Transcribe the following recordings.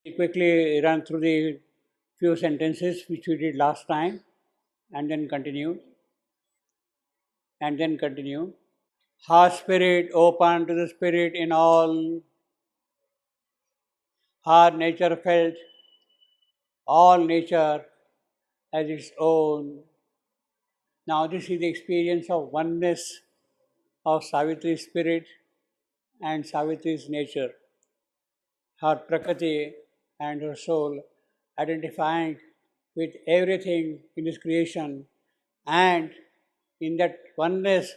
Quickly run through the few sentences which we did last time and then continue. Her spirit open to the spirit in all. Her nature felt all nature as its own. Now this is the experience of oneness of Savitri's spirit and Savitri's nature. Her Prakriti and her soul identifying with everything in this creation, and in that oneness,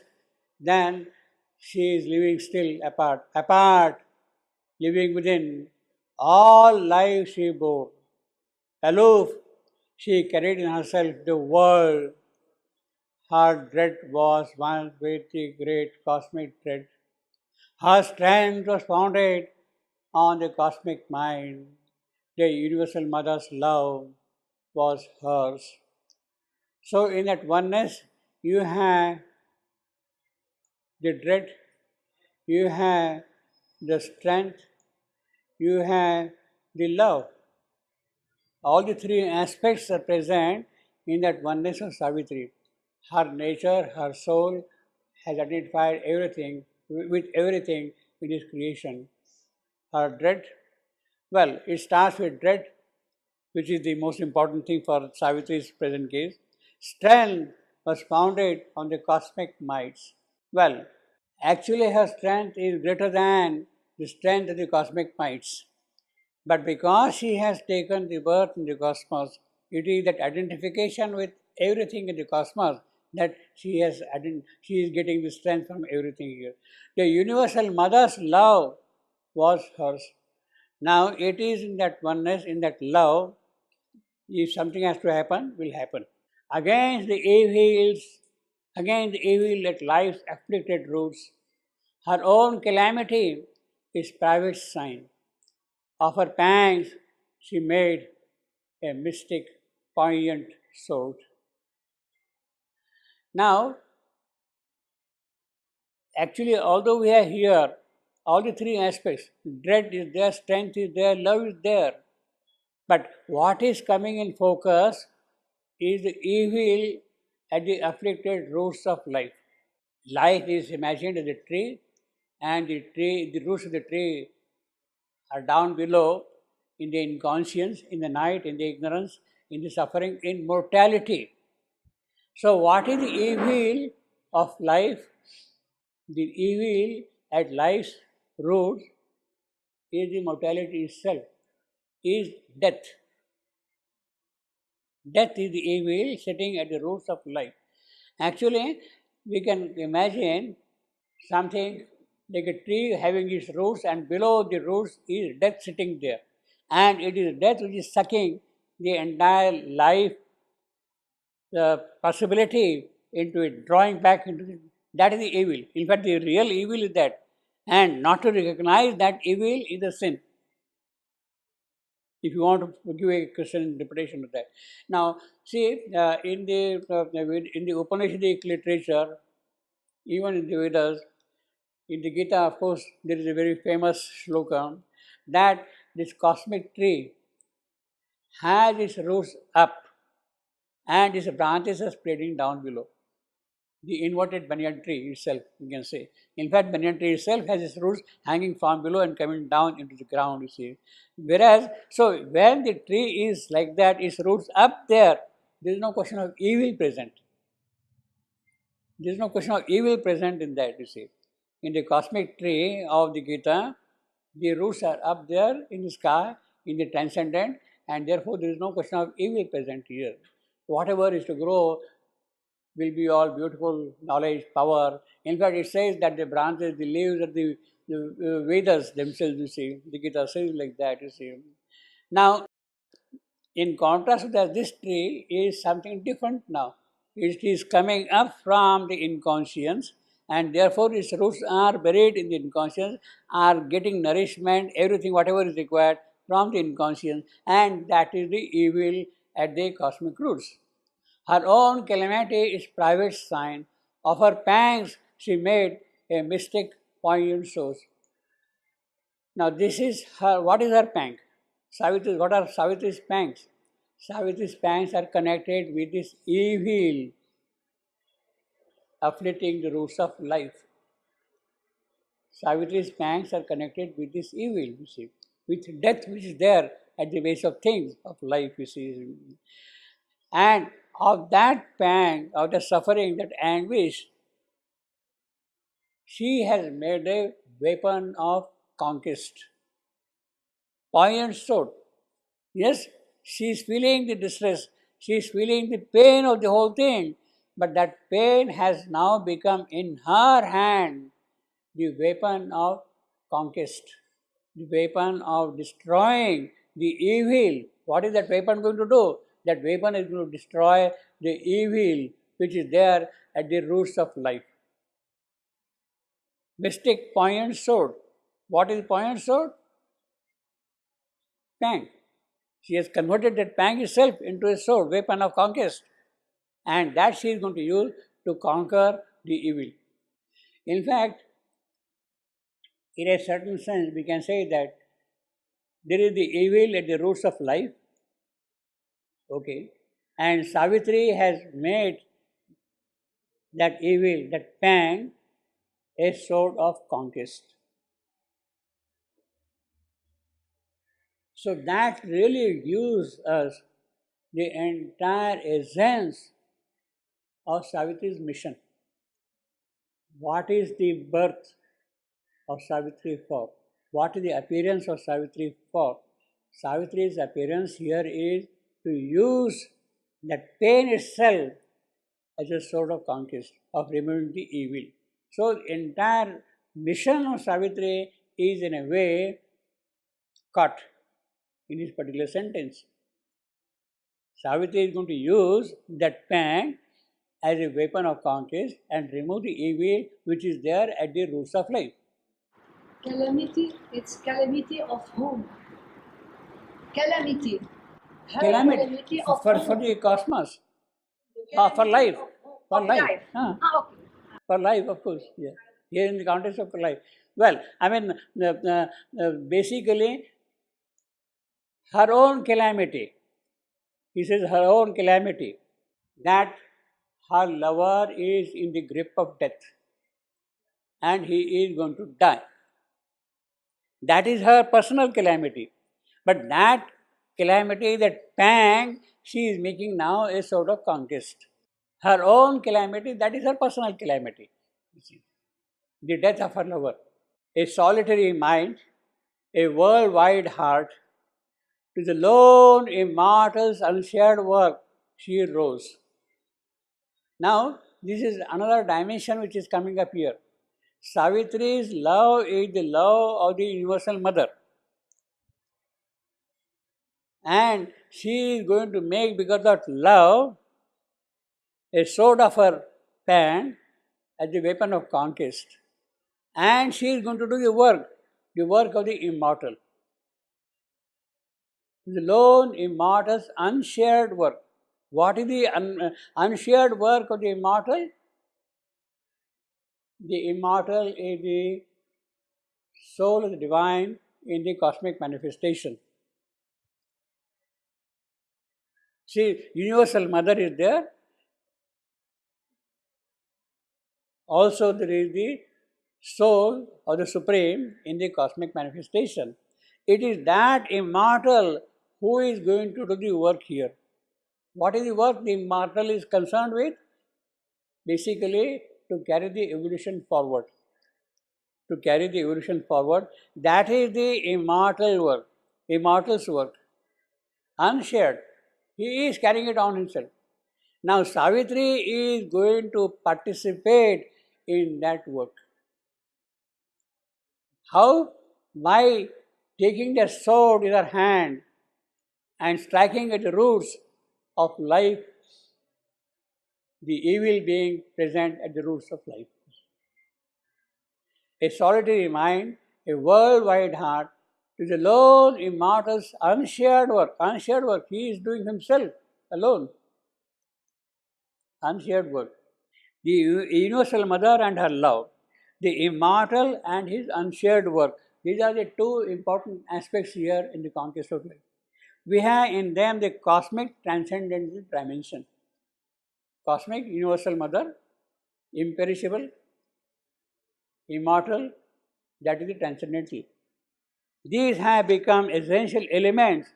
then she is living still apart, living within. All life she bore. Aloof, she carried in herself the world. Her dread was one very great cosmic dread. Her strength was founded on the cosmic mind. The universal mother's love was hers. So, in that oneness, you have the dread, you have the strength, you have the love. All the three aspects are present in that oneness of Savitri. Her nature, her soul has identified everything with everything in this creation. Her dread, well, it starts with dread, which is the most important thing for Savitri's present case. Strength was founded on the cosmic mights. Well, actually, her strength is greater than the strength of the cosmic mights. But because she has taken the birth in the cosmos, it is that identification with everything in the cosmos that she is getting the strength from everything here. The universal mother's love was hers. Now it is in that oneness, in that love, if something has to happen, will happen. Against the evil that life's afflicted roots, her own calamity is private sign. Of her pangs, she made a mystic, poignant sort. Now, actually, although we are here, all the three aspects, dread is there, strength is there, love is there. But what is coming in focus is the evil at the afflicted roots of life. Life is imagined as a tree, and the roots of the tree are down below in the inconscience, in the night, in the ignorance, in the suffering, in mortality. So, what is the evil of life? The evil at life's root is the mortality itself, is death. Death is the evil sitting at the roots of life. Actually, we can imagine something like a tree having its roots, and below the roots is death sitting there. And it is death which is sucking the entire life, the possibility into it, drawing back into it. That is the evil. In fact, the real evil is that. And not to recognize that evil is a sin. If you want to give a Christian interpretation of that. Now, see, in the Upanishadic literature, even in the Vedas, in the Gita, of course, there is a very famous shloka that this cosmic tree has its roots up and its branches are spreading down below. The inverted banyan tree itself, you can say. In fact, banyan tree itself has its roots hanging from below and coming down into the ground, you see. Whereas, so when the tree is like that, its roots up there is no question of evil present. There is no question of evil present in that, you see. In the cosmic tree of the Gita, the roots are up there in the sky, in the transcendent, and therefore there is no question of evil present here. Whatever is to grow will be all beautiful knowledge, power. In fact, it says that the branches, the leaves of the Vedas themselves, you see, the Gita says like that, you see. Now, in contrast to that, this tree is something different now. It is coming up from the inconscience, and therefore its roots are buried in the inconscience, are getting nourishment, everything, whatever is required from the inconscience, and that is the evil at the cosmic roots. Her own calamity is private sign. Of her pangs she made a mystic poignant source. Now this is her, what is her pang? Savitri, what are Savitri's pangs? Savitri's pangs are connected with this evil afflicting the roots of life. Savitri's pangs are connected with this evil, you see, with death which is there at the base of things, of life, you see. And of that pang, of the suffering, that anguish, she has made a weapon of conquest. Poignant sword. Yes, she is feeling the distress, she is feeling the pain of the whole thing, but that pain has now become in her hand the weapon of conquest, the weapon of destroying the evil. What is that weapon going to do? That weapon is going to destroy the evil which is there at the roots of life. Mystic poignant sword. What is poignant sword? Pang. She has converted that pang itself into a sword, weapon of conquest. And that she is going to use to conquer the evil. In fact, in a certain sense, we can say that there is the evil at the roots of life. Okay. And Savitri has made that evil, that pang, a sword of conquest. So that really gives us the entire essence of Savitri's mission. What is the birth of Savitri for? What is the appearance of Savitri for? Savitri's appearance here is to use that pain itself as a sword of conquest, of removing the evil. So the entire mission of Savitri is in a way cut in this particular sentence. Savitri is going to use that pang as a weapon of conquest and remove the evil which is there at the roots of life. Calamity, it's calamity of whom? Calamity. Her Calamity of for whom? the cosmos, The for life, calamity for of life, life. Okay. for life, of course. Yeah, here in the context of life. Well, I mean, basically, her own calamity. He says her own calamity, that her lover is in the grip of death and he is going to die. That is her personal calamity. But that calamity, that pang, she is making now a sort of conquest. Her own calamity, that is her personal calamity. You see, the death of her lover. A solitary mind, a worldwide heart, to the lone immortal's unshared work, she rose. Now, this is another dimension which is coming up here. Savitri's love is the love of the Universal Mother. And she is going to make, because of love, a sword of her pang as the weapon of conquest. And she is going to do the work of the immortal. The lone immortal's unshared work. What is the unshared work of the immortal? The immortal is the soul of the divine in the cosmic manifestation. See, Universal Mother is there. Also, there is the soul of the Supreme in the cosmic manifestation. It is that immortal who is going to do the work here. What is the work the immortal is concerned with? Basically, to carry the evolution forward. To carry the evolution forward, that is the immortal work, immortal's work. Unshared. He is carrying it on himself. Now, Savitri is going to participate in that work. How? By taking the sword in her hand and striking at the roots of life, the evil being present at the roots of life. A solitary mind, a worldwide heart, is the lone immortal's unshared work. Unshared work, he is doing himself alone. Unshared work. The Universal Mother and her love, the immortal and his unshared work. These are the two important aspects here in the conquest of life. We have in them the cosmic transcendental dimension. Cosmic, universal mother, imperishable, immortal, that is the transcendental. These have become essential elements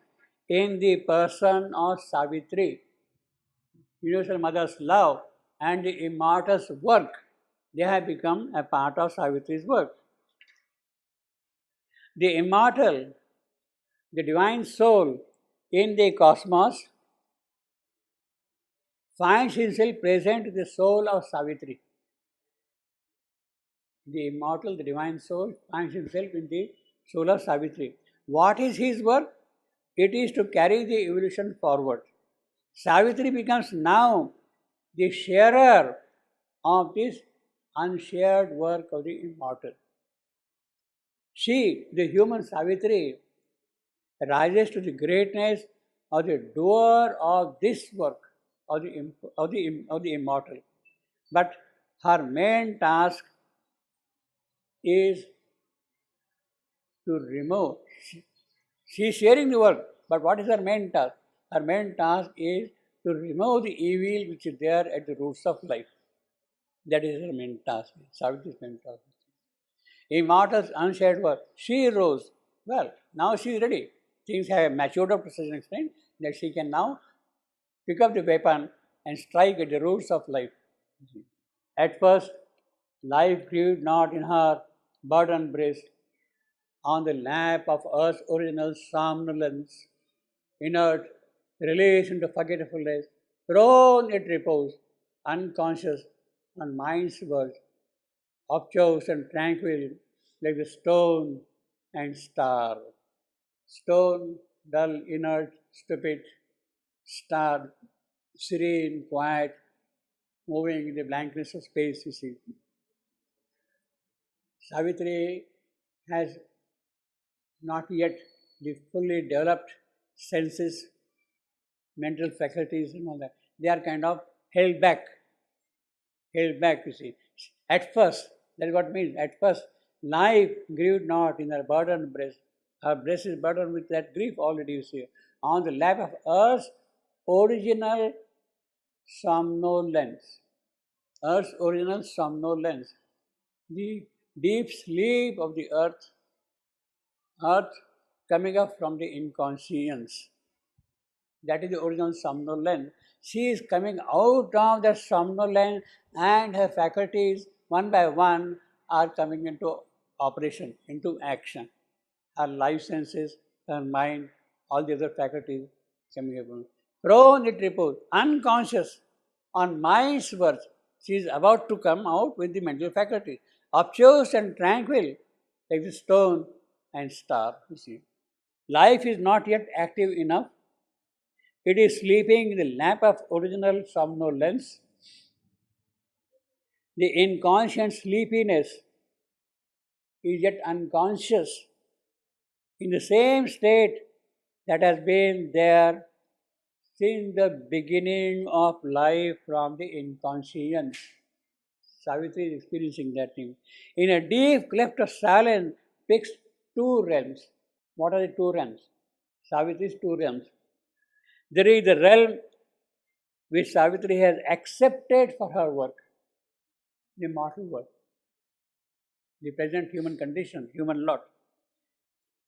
in the person of Savitri. Universal Mother's love and the immortal's work, they have become a part of Savitri's work. The immortal, the divine soul in the cosmos finds himself present in the soul of Savitri. The immortal, the divine soul finds himself in the soul of Savitri. What is his work? It is to carry the evolution forward. Savitri becomes now the sharer of this unshared work of the immortal. She, the human Savitri, rises to the greatness of the doer of this work of the immortal. But her main task is to remove. She is sharing the work, but what is her main task? Her main task is to remove the evil which is there at the roots of life. That is her main task, Savitri's main task. Immortal's unshared work. She rose. Well, now she is ready. Things have matured up to such an extent that she can now pick up the weapon and strike at the roots of life. At first, life grieved not in her burdened breast. On the lap of earth's original somnolence, inert, released into forgetfulness, thrown at repose, unconscious on mind's world, obtuse and tranquil like the stone and star. Stone, dull, inert, stupid, star, serene, quiet, moving in the blankness of space, you see. Savitri has not yet the fully developed senses, mental faculties and all that. They are kind of held back, you see. At first, that is what it means. At first, life grieved not in her burdened breast. Her breast is burdened with that grief already, you see. On the lap of earth's original somnolence. Earth's original somnolence. The deep sleep of the earth coming up from the inconscience. That is the original somnolence. She is coming out of the somnolence and her faculties one by one are coming into operation, into action. Her life senses, her mind, all the other faculties coming up. Prone it repose, unconscious on mind's worth. She is about to come out with the mental faculty, obtuse and tranquil like the stone and star, you see. Life is not yet active enough. It is sleeping in the lap of original somnolence. The inconscient sleepiness is yet unconscious in the same state that has been there since the beginning of life from the inconscience. Savitri is experiencing that thing. In a deep cleft of silence, fixed two realms. What are the two realms? Savitri's two realms. There is the realm which Savitri has accepted for her work, the mortal work, the present human condition, human lot.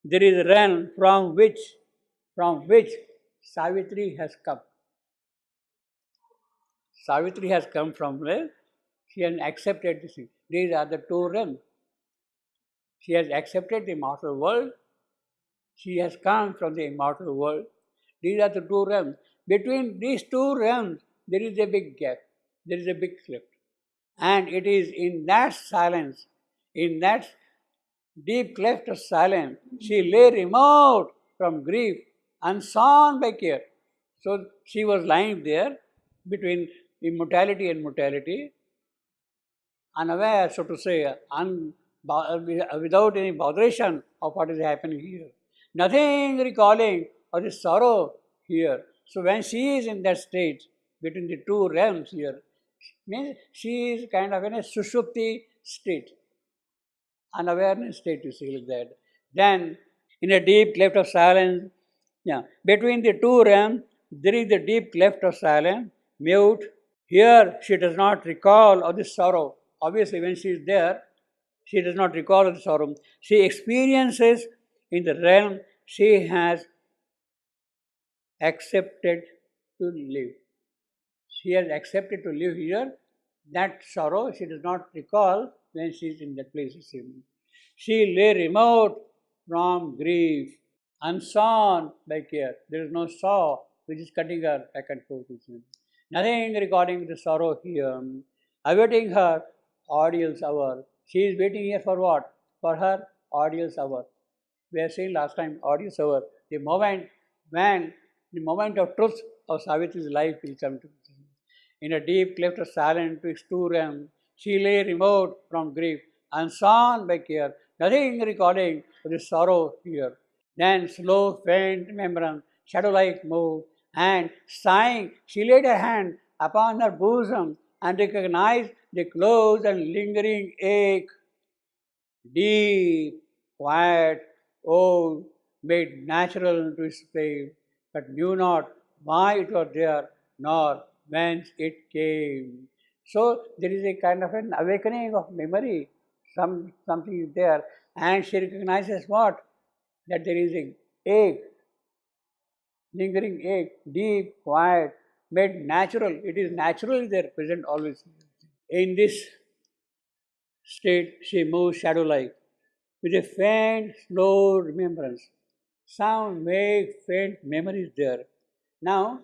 There is a realm from which Savitri has come. Savitri has come from where? She has accepted this thing. These are the two realms. She has accepted the immortal world. She has come from the immortal world. These are the two realms. Between these two realms, there is a big gap. There is a big cleft. And it is in that silence, in that deep cleft of silence, she lay remote from grief, unshorn by care. So she was lying there between immortality and mortality, unaware, so to say, without any botheration of what is happening here. Nothing recalling of the sorrow here. So when she is in that state, between the two realms here, means she is kind of in a sushupti state, unawareness state, you see, like that. Then, in a deep cleft of silence, between the two realms, there is a deep cleft of silence, mute. Here, she does not recall of the sorrow. Obviously, when she is there, she does not recall of the sorrow. She experiences in the realm she has accepted to live. She has accepted to live here. That sorrow she does not recall when she is in that place. She lay remote from grief, unsawn by care. There is no saw which is cutting her back and forth. Nothing regarding the sorrow here. Awaiting her ordeal's hour. She is waiting here for what? For her ordeal's hour. We have seen last time ordeal's hour. The moment when the moment of truth of Savitri's life will come to. In a deep cleft of silence twixt two realms, she lay remote from grief, unsawn by care, nothing recording of the sorrow here. Then slow, faint remembrance, shadow-like moved, and sighing, she laid her hand upon her bosom and recognized the close and lingering ache, deep, quiet, old, made natural to its flame, but knew not why it was there, nor whence it came. So there is a kind of an awakening of memory. Something is there, and she recognizes what? That there is a ache, lingering ache, deep, quiet, made natural. It is naturally there, present always. In this state, she moves shadow-like, with a faint, slow remembrance. Some vague, faint memories there. Now,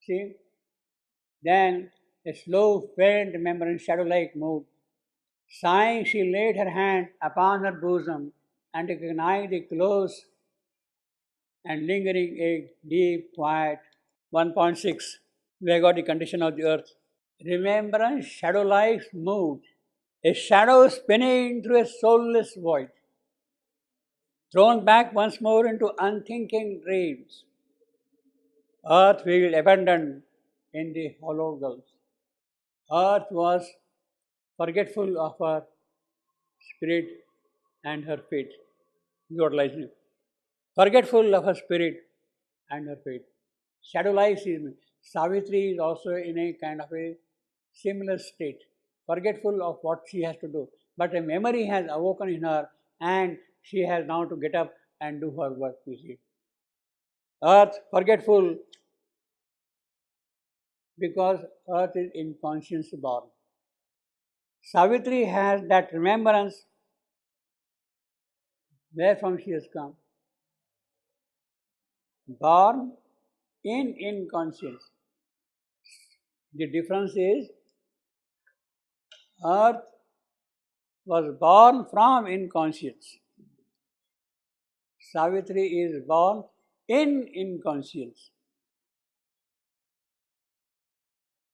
see, then a slow, faint remembrance, shadow-like moved. Sighing, she laid her hand upon her bosom and recognized the close and lingering a deep, quiet. 1.6. We have got the condition of the earth. Remembrance, shadow-like moved. A shadow spinning through a soulless void, thrown back once more into unthinking dreams. Earth field abandoned in the hollow gulfs. Earth was forgetful of her spirit and her fate. What lies in it. Forgetful of her spirit and her fate. Shadow lies in Savitri is also in a kind of a similar state, forgetful of what she has to do. But a memory has awoken in her, and she has now to get up and do her work. You see, Earth forgetful because Earth is inconscience born. Savitri has that remembrance where from she has come. Born in inconscience. The difference is Earth was born from inconscience. Savitri is born in inconscience.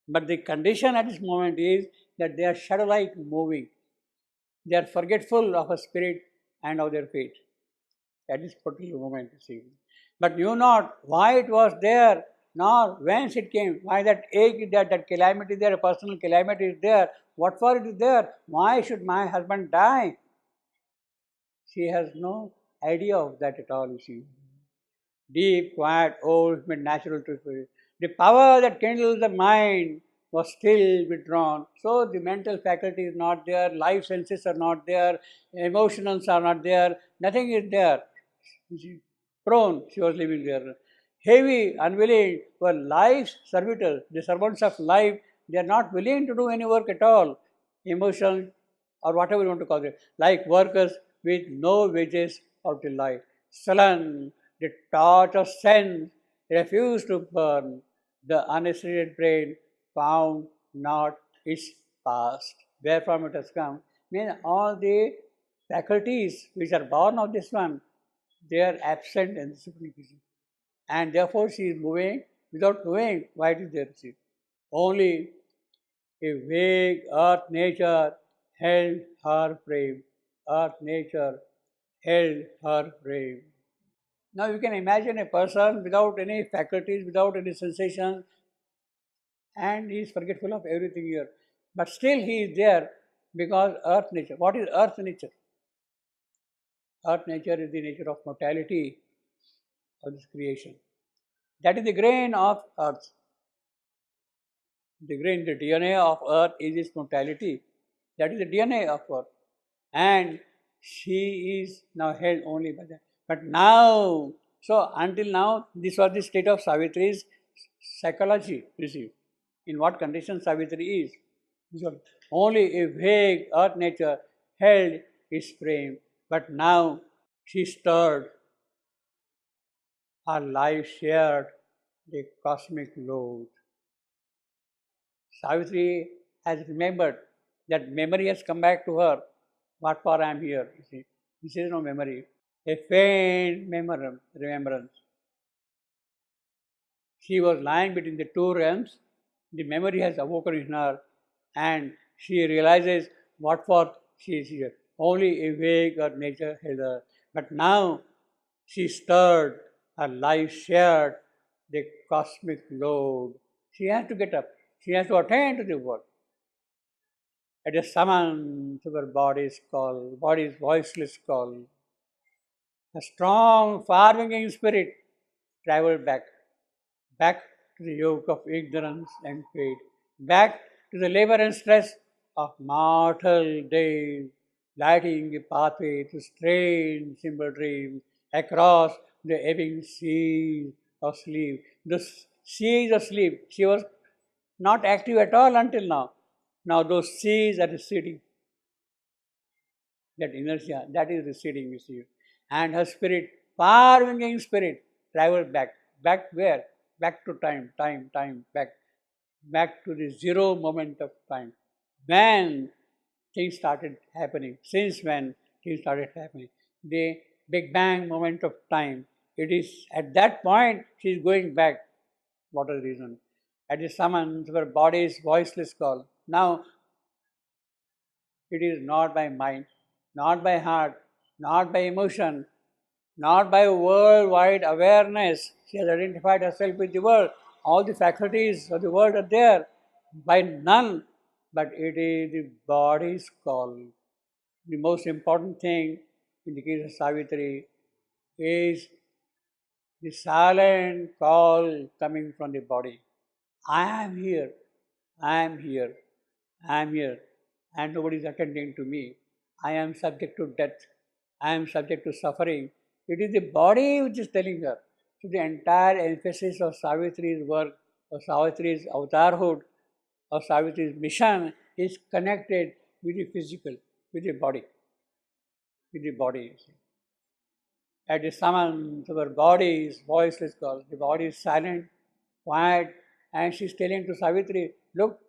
But the condition at this moment is that they are shadow-like moving. They are forgetful of a spirit and of their fate. At this particular moment, you see. But knew not why it was there, nor whence it came, why that ache is there, that calamity is there, a personal calamity is there, what for it is there, why should my husband die? She has no idea of that at all, you see. Deep, quiet, old, made natural to spirit. The power that kindles the mind was still withdrawn. So the mental faculty is not there, life senses are not there, emotions are not there, nothing is there. Prone, she was living there. Heavy, unwilling, were life's servitors, the servants of life. They are not willing to do any work at all. Emotion, or whatever you want to call it, like workers with no wages or delight. Sullen, the torch of sense refused to burn. The unassisted brain found not its past. Where from it has come? Means all the faculties which are born of this one, they are absent in the simplification. And therefore she is moving without knowing why it is there. Only a vague earth nature held her frame. Earth nature held her frame. Now you can imagine a person without any faculties, without any sensations, and he is forgetful of everything here. But still he is there because earth nature. What is earth nature? Earth nature is the nature of mortality of this creation. That is the grain of earth. The grain, the DNA of earth is its mortality. That is the DNA of earth. And she is now held only by that. But now, so until now, this was the state of Savitri's psychology, you see. In what condition Savitri is. So only a vague earth nature held his frame. But now she stirred, her life shared the cosmic load. Savitri has remembered, that memory has come back to her. What for I am here? You see, this is no memory, a faint remembrance. She was lying between the two realms. The memory has awoken in her, and she realizes what for she is here. Only a vague or nature held her. But now she stirred, her life shared the cosmic load. She has to get up. She has to attend to the world. It is summoned to her body's call, body's voiceless call. A strong, far-winging spirit traveled back to the yoke of ignorance and fate, back to the labor and stress of mortal days, lighting a pathway to strange simple dreams across the ebbing seas of sleep. The seas of sleep. She was not active at all until now. Now those seas are receding. That inertia, that is receding, you see. And her spirit, far-winging spirit, traveled back. Back where? Back to time, back to the zero moment of time. When things started happening, since when things started happening, the Big Bang moment of time. It is at that point she is going back. What is the reason? At the summons of her body's voiceless call. Now it is not by mind, not by heart, not by emotion, not by worldwide awareness. She has identified herself with the world. All the faculties of the world are there. By none, but it is the body's call. The most important thing in the case of Savitri is the silent call coming from the body. I am here, I am here, I am here, and nobody is attending to me. I am subject to death, I am subject to suffering. It is the body which is telling her. So the entire emphasis of Savitri's work, of Savitri's avatarhood, of Savitri's mission is connected with the physical, with the body, with the body. At the summons of her body's voiceless call, the body is silent, quiet, and she is telling to Savitri, look,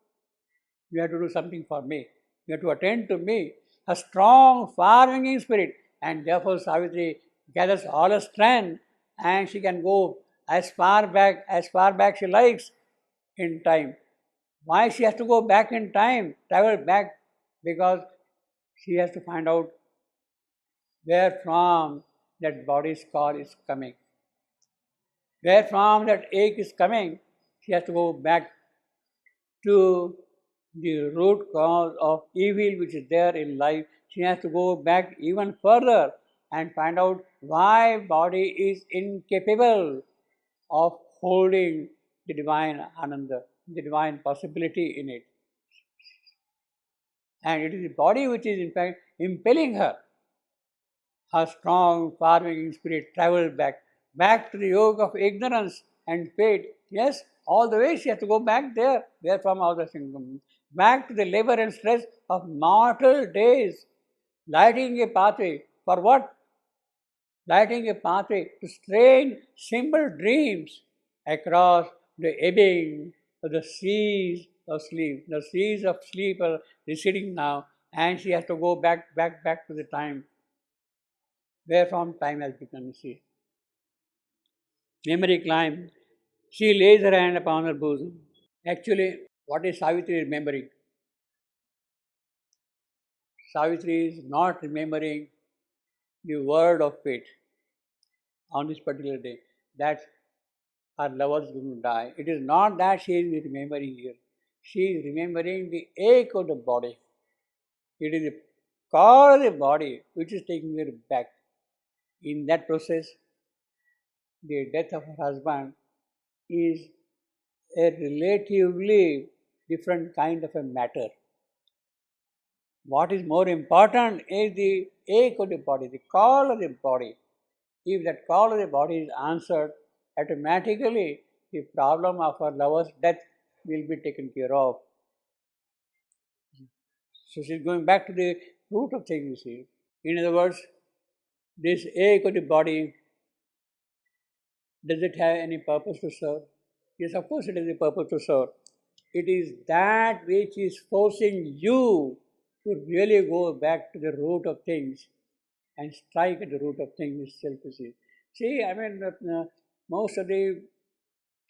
you have to do something for me. You have to attend to me. A strong, far-winging spirit. And therefore Savitri gathers all her strength and she can go as far back she likes in time. Why she has to go back in time, travel back? Because she has to find out where from that body's call is coming. Where from that ache is coming, she has to go back to the root cause of evil which is there in life. She has to go back even further and find out why body is incapable of holding the divine ananda, the divine possibility in it. And it is the body which is in fact impelling her. Her strong, far-winging spirit traveled back to the yoke of ignorance and fate. Yes, all the way she has to go back there, where from all the things come. Back to the labor and stress of mortal days, lighting a pathway. For what? Lighting a pathway to strange, simple dreams across the ebbing of the seas of sleep. The seas of sleep are receding now, and she has to go back to the time where from time has become sea. Memory climb. She lays her hand upon her bosom. Actually, what is Savitri remembering? Savitri is not remembering the word of fate on this particular day, that her lover is going to die. It is not that she is remembering here. She is remembering the ache of the body. It is the call of the body which is taking her back. In that process, the death of her husband is a relatively different kind of a matter. What is more important is the ache of the body, the call of the body. If that call of the body is answered, automatically the problem of her lover's death will be taken care of. So she's going back to the root of things, you see. In other words, this ache of the body, does it have any purpose to serve? Yes, of course it has a purpose to serve. It is that which is forcing you to really go back to the root of things and strike at the root of things itself, you see. See, I mean, most of the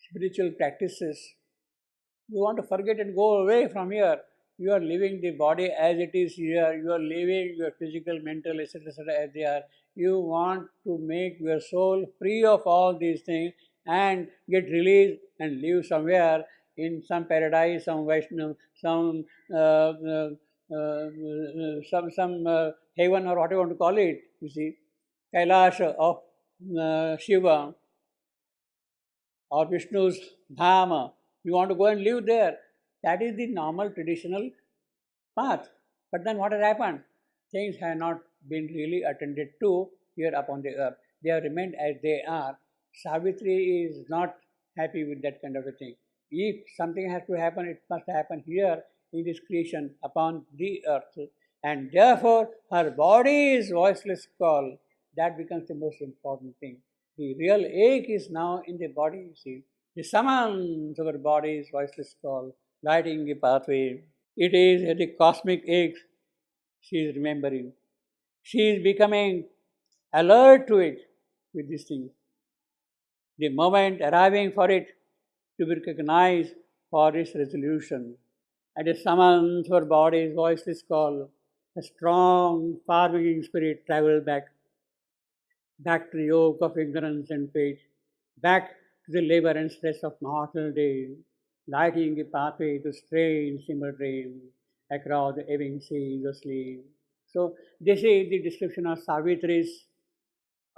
spiritual practices, you want to forget and go away from here. You are leaving the body as it is here. You are leaving your physical, mental, etc., as they are. You want to make your soul free of all these things and get released and live somewhere in some paradise, some Vaishnav, some heaven or whatever you want to call it. You see, Kailash of Shiva or Vishnu's Dhama. You want to go and live there. That is the normal traditional path. But then what has happened? Things have not been really attended to here upon the earth. They have remained as they are. Savitri is not happy with that kind of a thing. If something has to happen, it must happen here in this creation upon the earth. And therefore, her body's voiceless call, that becomes the most important thing. The real ache is now in the body, you see. The summons of our body's voiceless call, lighting the pathway. It is the cosmic ache she is remembering. She is becoming alert to it with this thing. The moment arriving for it to be recognized for its resolution. At a summons for body's voiceless call, a strong, far-reaching spirit travelled back to the yoke of ignorance and fate, back to the labor and stress of mortal days, lighting the pathway to strange simmer dreams across the ebbing seas of sleep. So, this is the description of Savitri's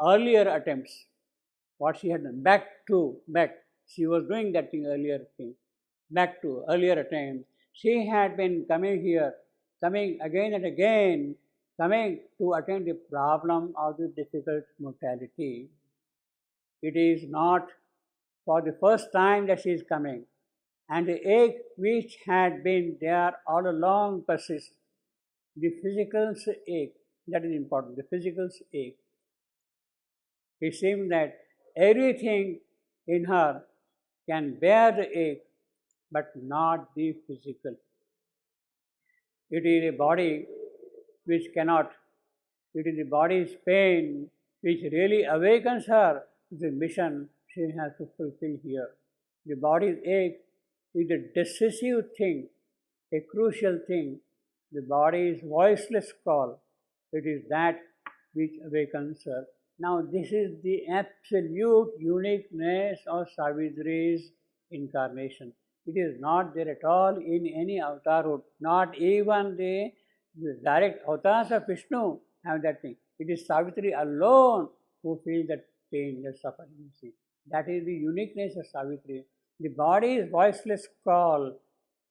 earlier attempts, what she had done. She was doing that thing earlier thing, back to earlier attempts. She had been coming here, coming again and again, coming to attend the problem of the difficult mortality. It is not for the first time that she is coming, and the ache which had been there all along persists. The physical's ache, that is important, the physical's ache. It seems that everything in her can bear the ache, but not the physical. It is a body which cannot. It is the body's pain which really awakens her to the mission she has to fulfill here. The body's ache is a decisive thing, a crucial thing. The body's voiceless call. It is that which awakens her. Now, this is the absolute uniqueness of Savitri's incarnation. It is not there at all in any avatarhood. Not even the direct avatars of Vishnu have that thing. It is Savitri alone who feels that pain, that suffering. See, that is the uniqueness of Savitri. The body's voiceless call,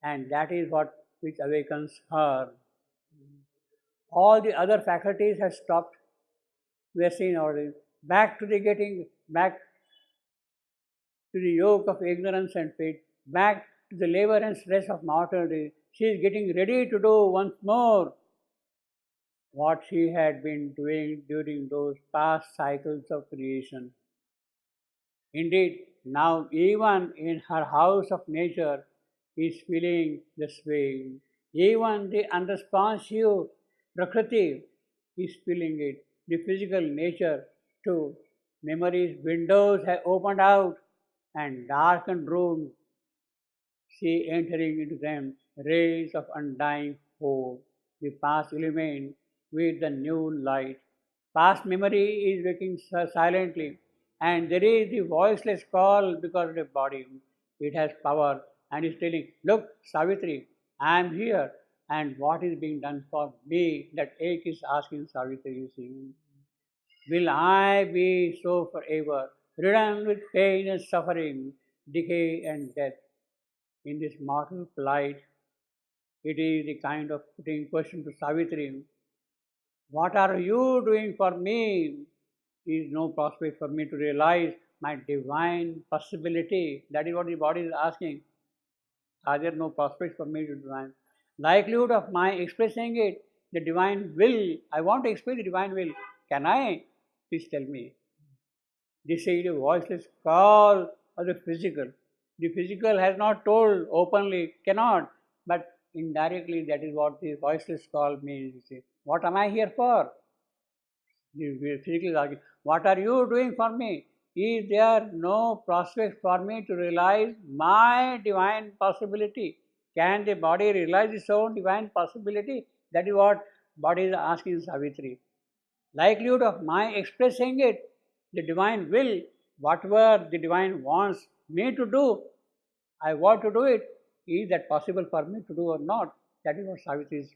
and that is what which awakens her. All the other faculties have stopped. We are seeing already. Back to the yoke of ignorance and fate, back to the labor and stress of mortality. She is getting ready to do once more what she had been doing during those past cycles of creation. Indeed, now even in her house of nature is feeling the sway. Even the unresponsive Prakriti is feeling it. The physical nature too. Memory's windows have opened out and darkened rooms. She entering into them rays of undying hope. The past illumined with the new light. Past memory is waking silently, and there is the voiceless call because of the body. It has power and is telling, look, Savitri, I am here, and what is being done for me? That ache is asking Savitri, you see. will I be so forever, ridden with pain and suffering, decay and death. In this mortal plight, it is the kind of putting question to Savitri, what are you doing for me? Is no prospect for me to realize my divine possibility? That is what the body is asking. Are there no prospects for me to divine? Likelihood of my expressing it, the divine will. I want to express the divine will. Can I? Please tell me. This is a voiceless call of the physical. The physical has not told openly, cannot, but indirectly that is what the voiceless call means. You see. What am I here for? The physical is asking, what are you doing for me? Is there no prospect for me to realize my divine possibility? Can the body realize its own divine possibility? That is what body is asking Savitri. Likelihood of my expressing it, the divine will, whatever the divine wants me to do, I want to do it. Is that possible for me to do or not? That is what Savitri is.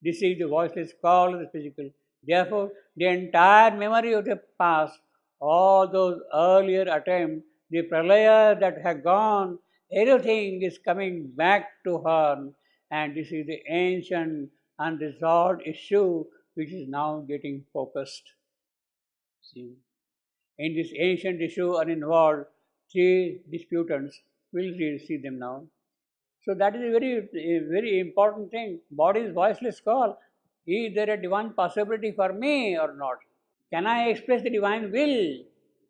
This is the voiceless call of the physical. Therefore, the entire memory of the past, all those earlier attempts, the pralaya that had gone, everything is coming back to her, and this is the ancient unresolved issue which is now getting focused. See, in this ancient issue are involved three disputants. We'll see them now. So that is a very important thing. Body's voiceless call. Is there a divine possibility for me or not? Can I express the divine will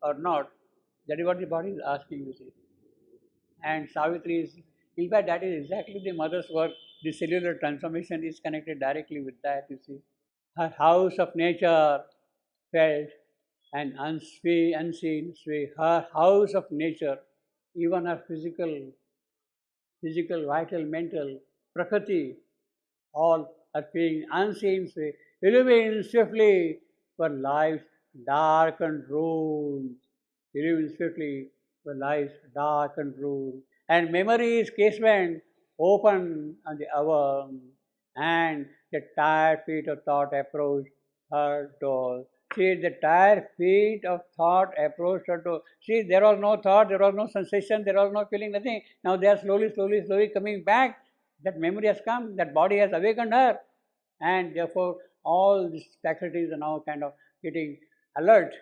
or not? That is what the body is asking, you see. And Savitri is, in fact, that is exactly the mother's work. The cellular transformation is connected directly with that, you see. Her house of nature felt and unseen sway. Her house of nature, even her physical, vital, mental, prakriti, all are being unseen sway, illumined swiftly for life's darkened room. Illumined swiftly for life's darkened room. And memory's casement open on the hour, and the tired feet of thought approach her door. See, the tired feet of thought approached her door. See, there was no thought, there was no sensation, there was no feeling, nothing. Now they are slowly coming back. That memory has come, that body has awakened her, and therefore all these faculties are now kind of getting alert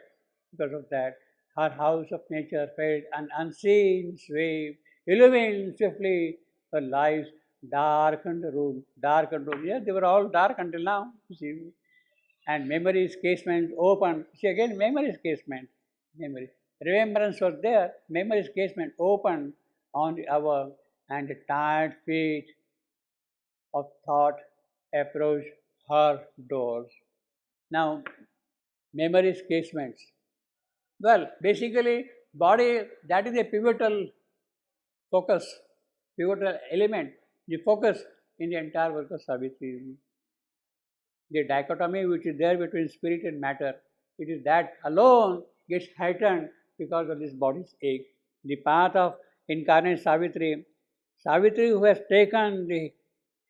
because of that. Her house of nature felt an unseen sway, illumined swiftly her life's darkened room. Darkened room. Yes, they were all dark until now, you see. And memory's casement open. See again, memory's casement. Memory. Remembrance was there. Memory's casement open on the hour, and the tired feet of thought approached her doors. Now, memory's casements. Well, basically, body, that is a pivotal focus, pivotal element, the focus in the entire work of Savitri. The dichotomy which is there between spirit and matter, it is that alone gets heightened because of this body's ache. The path of incarnate Savitri, Savitri who has taken the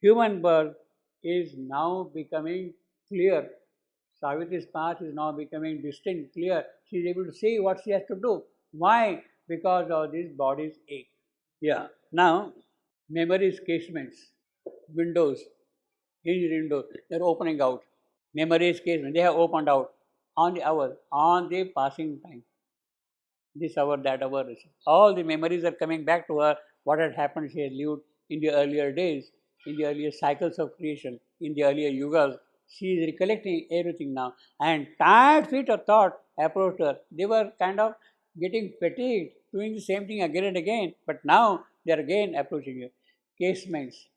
human birth, is now becoming clear. Savitri's path is now becoming distinct, clear. She is able to see what she has to do. Why? Because of this body's ache. Yeah. Now, memory's casements, windows, hinged windows, they are opening out. Memory's casement, they have opened out on the hour, on the passing time. This hour, that hour. All the memories are coming back to her, what had happened she had lived in the earlier days, in the earlier cycles of creation, in the earlier yugas. She is recollecting everything now. And tired feet of thought approached her. They were kind of getting fatigued, doing the same thing again and again. But now they are again approaching you. Casements.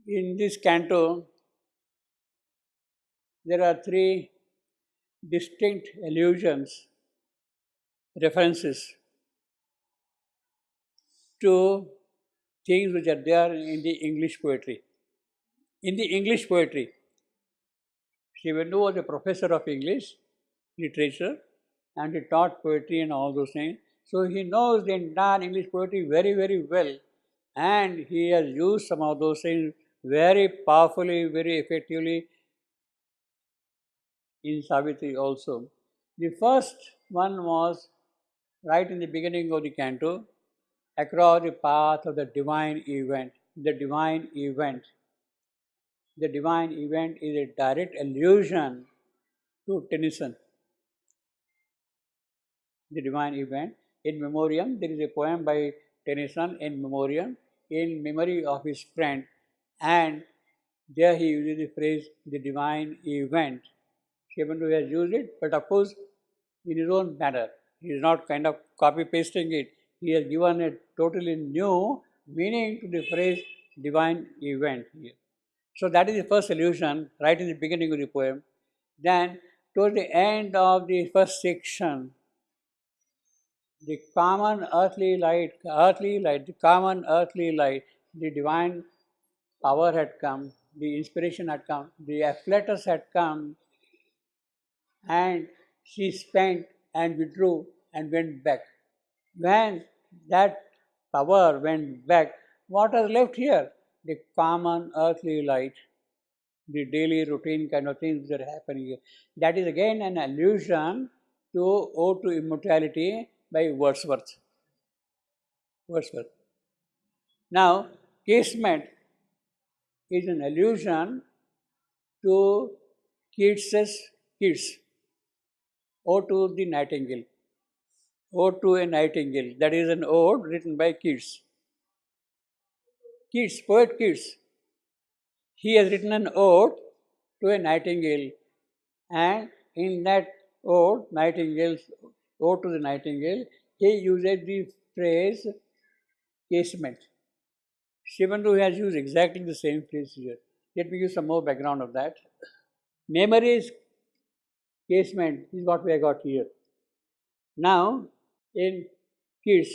In this canto, there are three distinct allusions, references to things which are there in the English poetry. In the English poetry, Sri Venu was a professor of English literature and he taught poetry and all those things. So he knows the entire English poetry very, very well, and he has used some of those things very powerfully, very effectively in Savitri also. The first one was right in the beginning of the canto, across the path of the divine event. The divine event. The divine event is a direct allusion to Tennyson. The divine event. In memoriam, there is a poem by Tennyson in memoriam, in memory of his friend, and there he uses the phrase the divine event. Shivandu has used it, but of course in his own manner. He is not kind of copy pasting it. He has given a totally new meaning to the phrase divine event here. So that is the first allusion right in the beginning of the poem. Then towards the end of the first section, the common earthly light, the common earthly light, the divine power had come, the inspiration had come, the afflatus had come, and she spent and withdrew and went back. When that power went back, what was left here? The common earthly light, the daily routine kind of things that are happening here. That is again an allusion to Ode to Immortality by Wordsworth. Now, casement is an allusion to Keats' Ode to the Nightingale. Ode to a Nightingale. That is an ode written by Keats. Poet Keats. He has written an ode to a nightingale, and in that ode, Ode to the Nightingale, he uses the phrase casement. Shivandu has used exactly the same phrase here. Let me give some more background of that. Memory's casement is what we have got here. Now, in Keats,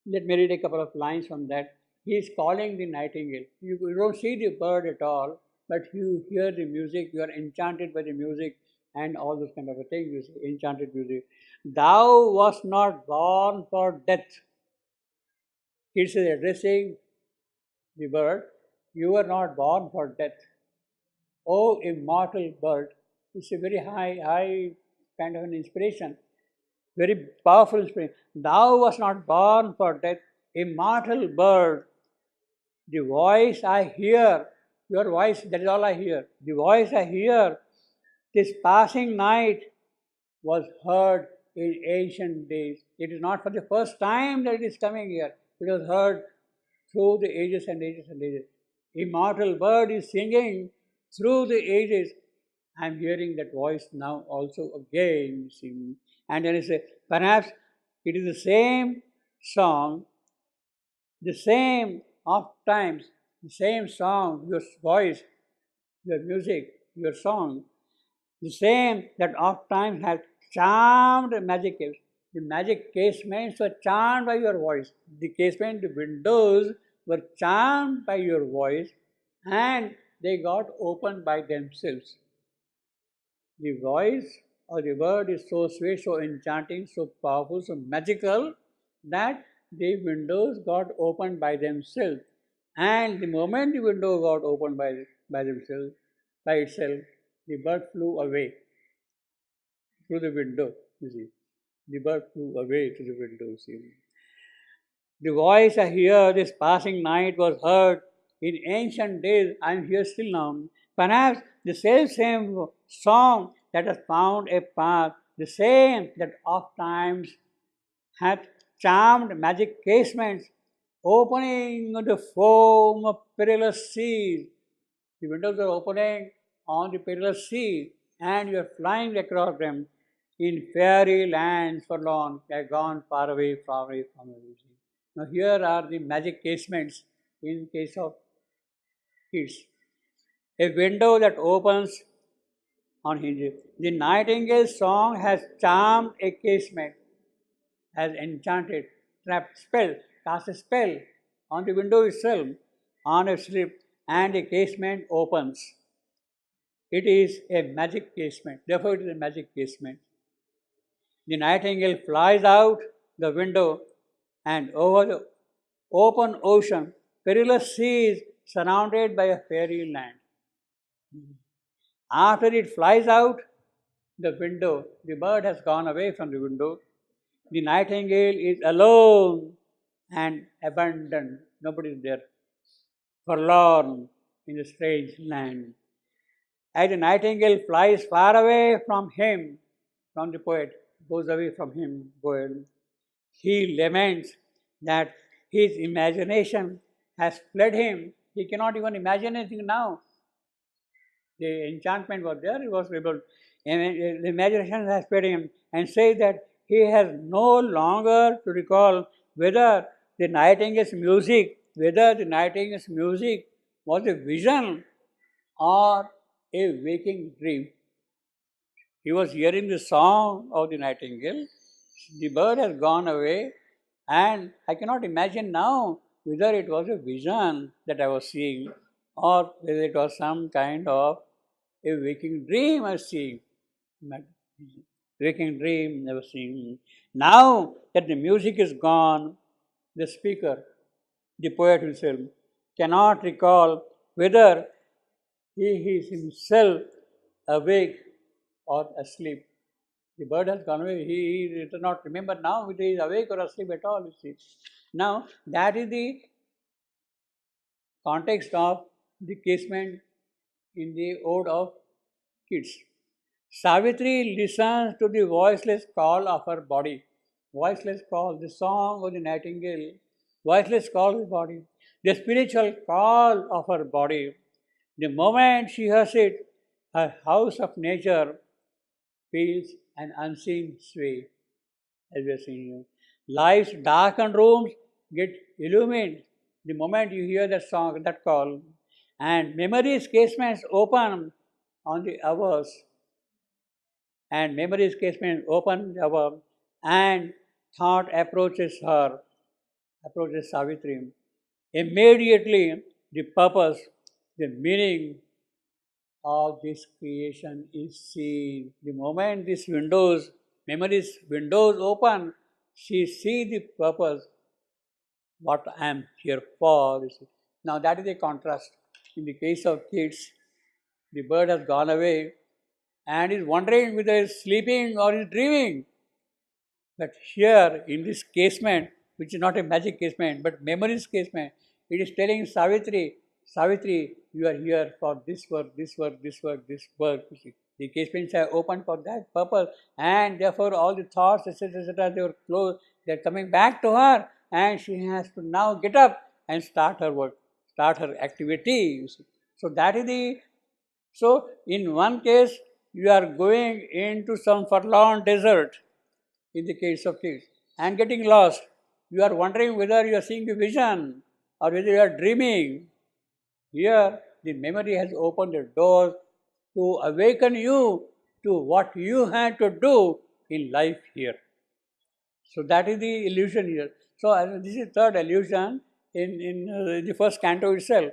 let me read a couple of lines from that. He is calling the nightingale. You don't see the bird at all, but you hear the music, you are enchanted by the music and all those kind of a thing, you see, enchanted music. Thou wast not born for death. Keats is addressing the bird. You were not born for death. O immortal bird. It's a very high kind of an inspiration. Very powerful inspiration. Thou wast not born for death. Immortal bird. The voice I hear, your voice, that is all I hear. The voice I hear, this passing night was heard in ancient days. It is not for the first time that it is coming here. It was heard through the ages and ages and ages. Immortal bird is singing through the ages. I am hearing that voice now also again singing. And then I say, perhaps it is the same song, the same oft times, the same song, your voice, your music, your song, the same that oft times has charmed magic caves. The magic casements were charmed by your voice. The casement, the windows were charmed by your voice, and they got opened by themselves. The voice or the word is so sweet, so enchanting, so powerful, so magical that the windows got opened by themselves. And the moment the window got opened by itself, the bird flew away through the window, you see. The bird flew away to the window, see. The voice I hear this passing night was heard in ancient days. I am here still now. Perhaps the same song that has found a path, the same that oft times hath charmed magic casements, opening the foam of perilous seas. The windows are opening on the perilous sea, and you are flying across them in fairy lands forlorn. They are gone far away from everything. Now here are the magic casements in case of Keats. A window that opens on hinges. The nightingale's song has charmed a casement, has enchanted, trapped, cast a spell on the window itself, on a slip, and a casement opens. It is a magic casement. Therefore, it is a magic casement. The nightingale flies out the window, and over the open ocean, perilous seas surrounded by a fairy land. After it flies out, the window. The bird has gone away from the window. The nightingale is alone and abandoned. Nobody is there, forlorn in the strange land. As the nightingale flies far away from him, from the poet, goes away from him, poet, he laments that his imagination has fled him. He cannot even imagine anything now. The enchantment was there, he was able, and the imagination has fled him, and says that he has no longer to recall whether the nightingale's music, was a vision or a waking dream. He was hearing the song of the nightingale. The bird has gone away, and I cannot imagine now whether it was a vision that I was seeing or whether it was some kind of a waking dream I was seeing. Waking dream I was seeing. Now that the music is gone, the speaker, the poet himself, cannot recall whether he is himself awake or asleep. The bird has gone away. He does not remember now whether he is awake or asleep at all. You see. Now, that is the context of the casement in the Ode of Kids. Savitri listens to the voiceless call of her body. Voiceless call, the song of the nightingale, voiceless call of the body, the spiritual call of her body. The moment she hears it, her house of nature feels an unseen sway, as we are seeing here. Life's darkened rooms get illumined the moment you hear that song, that call, and memory's casements open on the hours, and memory's casement open the hour, and thought approaches her, approaches Savitri. Immediately, the purpose, the meaning of this creation is seen. The moment these windows, memory's windows open, she sees the purpose, what I am here for. Now that is a contrast. In the case of kids, the bird has gone away and is wondering whether he is sleeping or is dreaming. But here in this casement, which is not a magic casement, but memory's casement, it is telling Savitri, Savitri, you are here for this work, this work, this work, this work. You see. The casements are open for that purpose, and therefore all the thoughts, etc., they were closed. They are coming back to her, and she has to now get up and start her work, start her activity. You see. So that is the. So in one case, you are going into some forlorn desert. In the case of kids, and getting lost, you are wondering whether you are seeing the vision or whether you are dreaming. Here, the memory has opened the door to awaken you to what you had to do in life here. So that is the illusion here. So this is third illusion in the first canto itself.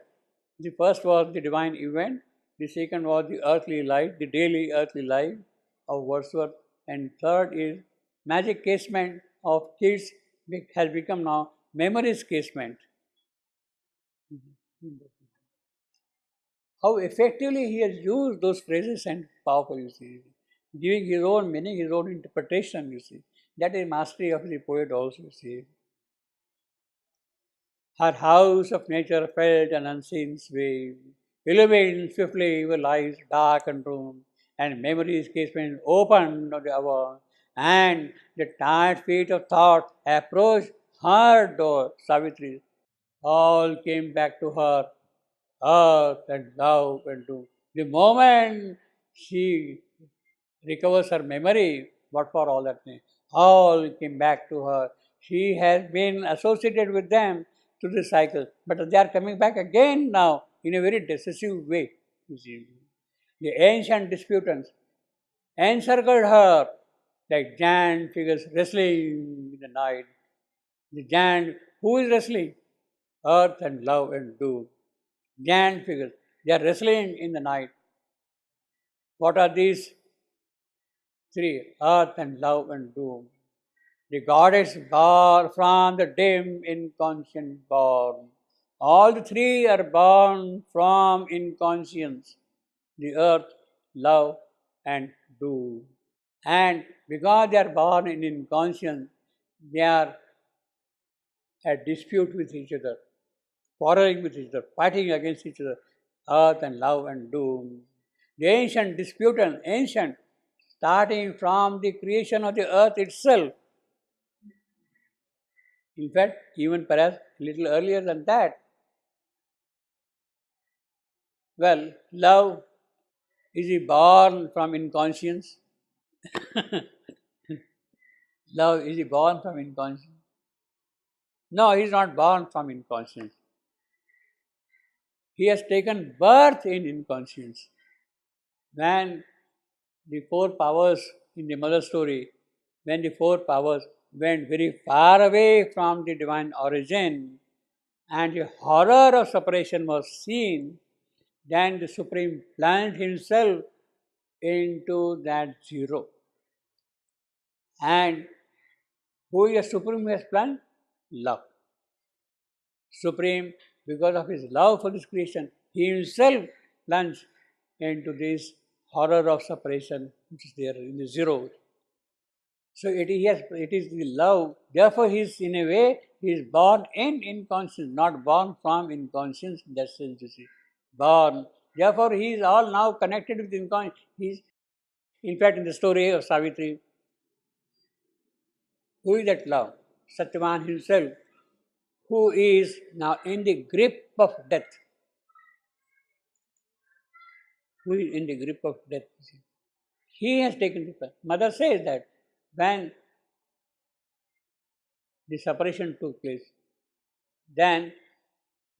The first was the divine event. The second was the earthly life, the daily earthly life of Wordsworth. And third is magic casement of kids has become now memories casement. How effectively he has used those phrases and powerful, you see, giving his own meaning, his own interpretation, you see. That is mastery of the poet also, you see. Her house of nature felt an unseen sway, illumined swiftly with lights dark and room, and memory's casement opened on the hour, and the tired feet of thought approached her door, Savitri. All came back to her, earth and love and doom. The moment she recovers her memory, what for all that thing? All came back to her. She has been associated with them through the cycle, but they are coming back again now in a very decisive way. You see. The ancient disputants encircled her like giant figures wrestling in the night. The giant, who is wrestling? Earth and love and doom. Giant figures. They are wrestling in the night. What are these three? Earth and love and doom. The goddess born from the dim inconscient born. All the three are born from inconscience. The earth, love, and doom. And because they are born in inconscience, they are at dispute with each other, quarreling with each other, fighting against each other, earth and love and doom. The ancient dispute and ancient, starting from the creation of the earth itself. In fact, even perhaps a little earlier than that. Well, love, is he born from inconscience? Love, is he born from inconscience? No, he is not born from inconscience. He has taken birth in inconscience. When the four powers in the mother story, when the four powers went very far away from the divine origin and the horror of separation was seen, then the Supreme plunged himself into that zero. And who is the Supreme who has plunged? Love. Supreme, because of his love for this creation, he himself plunged into this horror of separation which is there in the zero. So it is the love. Therefore, he is in a way, he is born in inconscience, not born from inconscience in that sense, you see. Born. Therefore, he is all now connected with inconscience. He is, in fact, in the story of Savitri, who is that love? Satyavan himself, who is now in the grip of death. Who is in the grip of death. He has taken the path. Mother says that when the separation took place, then